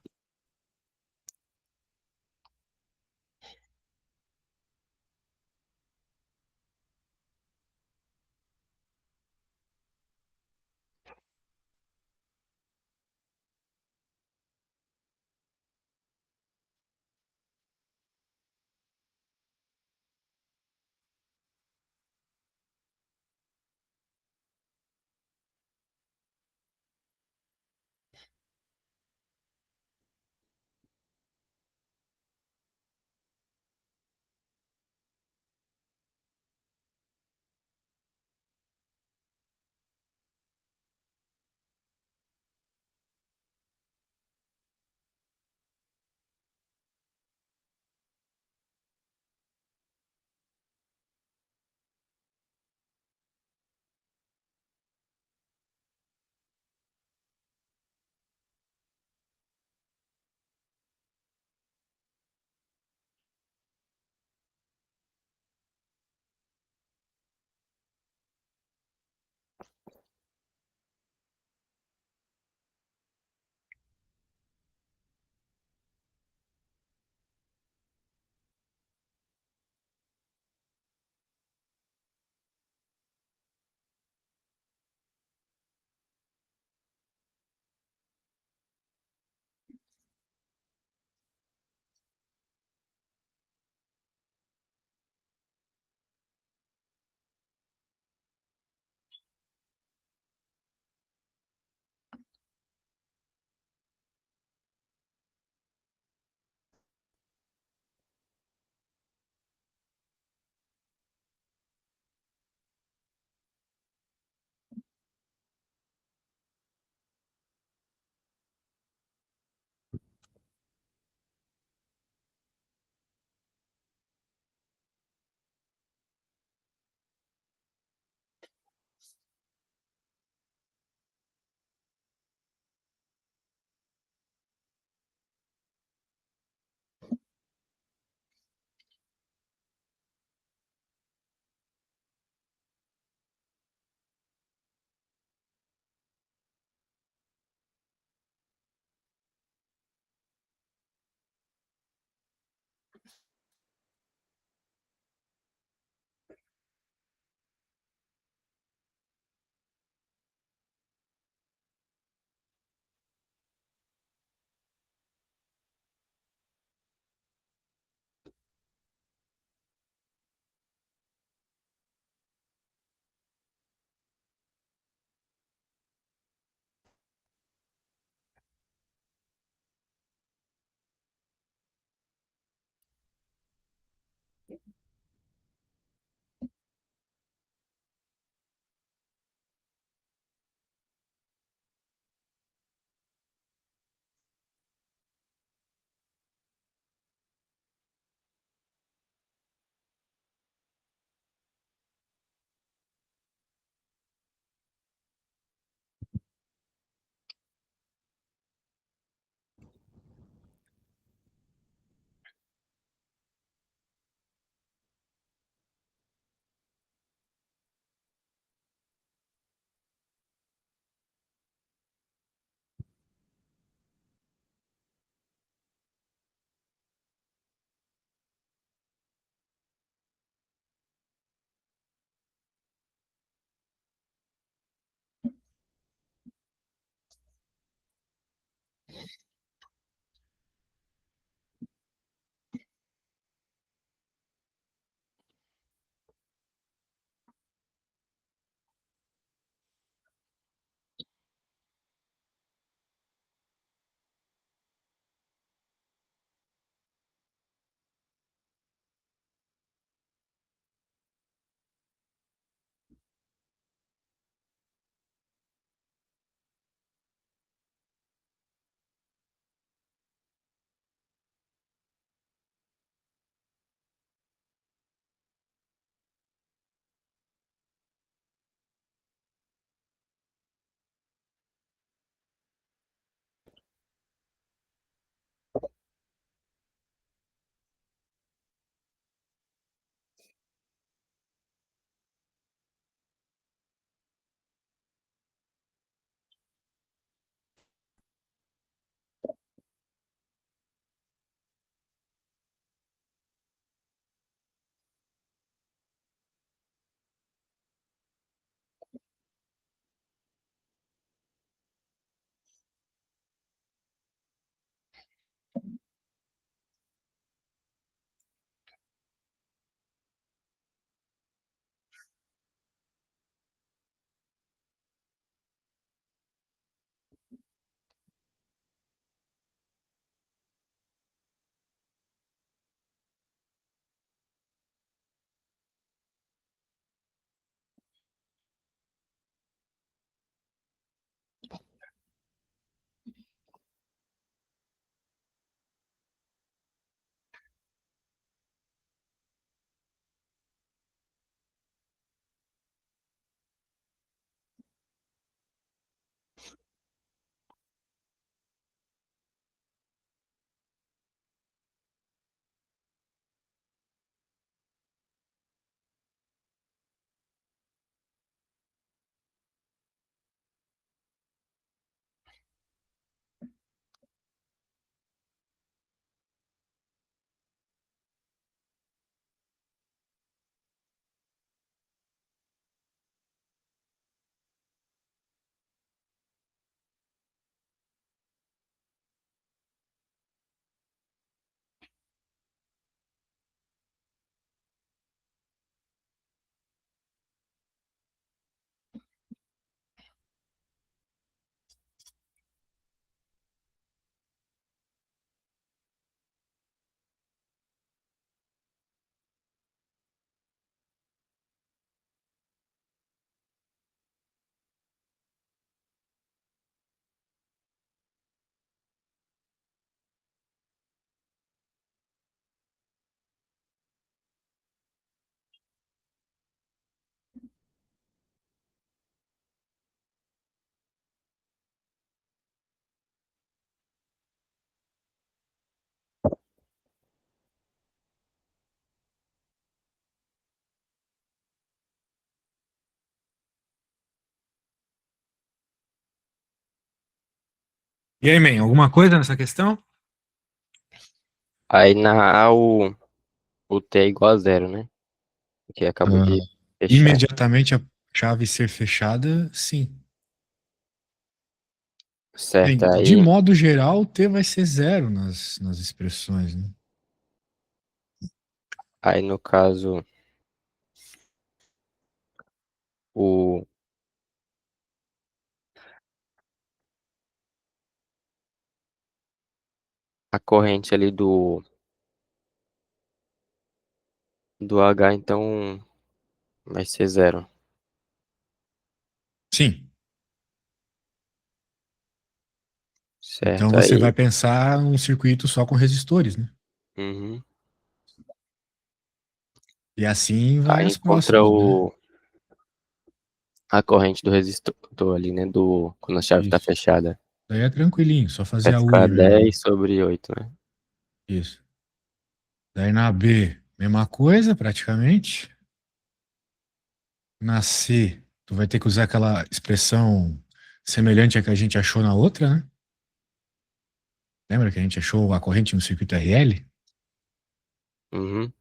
E aí, man, alguma coisa nessa questão? Aí na A o T é igual a zero, né? Que acabou Ah, de fechar. imediatamente a chave ser fechada, sim. Certo, Bem, de aí, modo geral, o T vai ser zero nas expressões, né? aí no caso, o, a corrente ali do H, então vai ser zero. Sim. Então Certo, você aí, vai pensar um circuito só com resistores, né? uhum. E assim vai Aí os encontra próximos, né? a corrente do resistor ali, né? Quando a chave está Isso. fechada. Daí é tranquilinho, só fazer Vai a ficar URI mesmo. 10/8, né? Isso. Daí na B, mesma coisa, praticamente. Na C, tu vai ter que usar aquela expressão semelhante à que a gente achou na outra, né? Lembra que a gente achou a corrente no circuito RL? Uhum.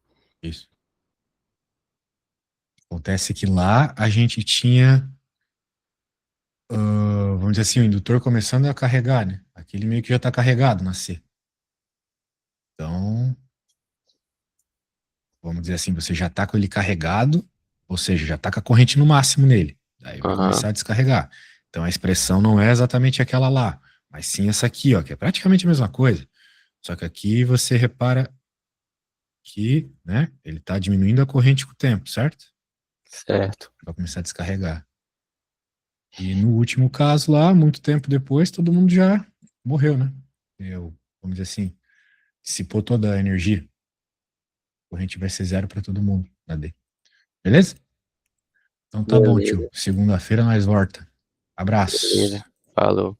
Isso. Acontece que lá a gente tinha, vamos dizer assim, o indutor começando a carregar, né? Aquele meio que já está carregado na C. Então, vamos dizer assim, você já está com ele carregado, ou seja, já está com a corrente no máximo nele. Daí vai Aham. começar a descarregar. Então a expressão não é exatamente aquela lá, mas sim essa aqui, ó, que é praticamente a mesma coisa. Só que aqui você repara que, né, ele está diminuindo a corrente com o tempo, certo? Certo. Vai começar a descarregar. E no último caso lá, muito tempo depois, todo mundo já morreu, né? Vamos dizer assim, dissipou toda a energia. A corrente vai ser zero para todo mundo na D. Beleza? Então tá bom, tio. Beleza, Segunda-feira nós volta. Abraço. beleza. Falou.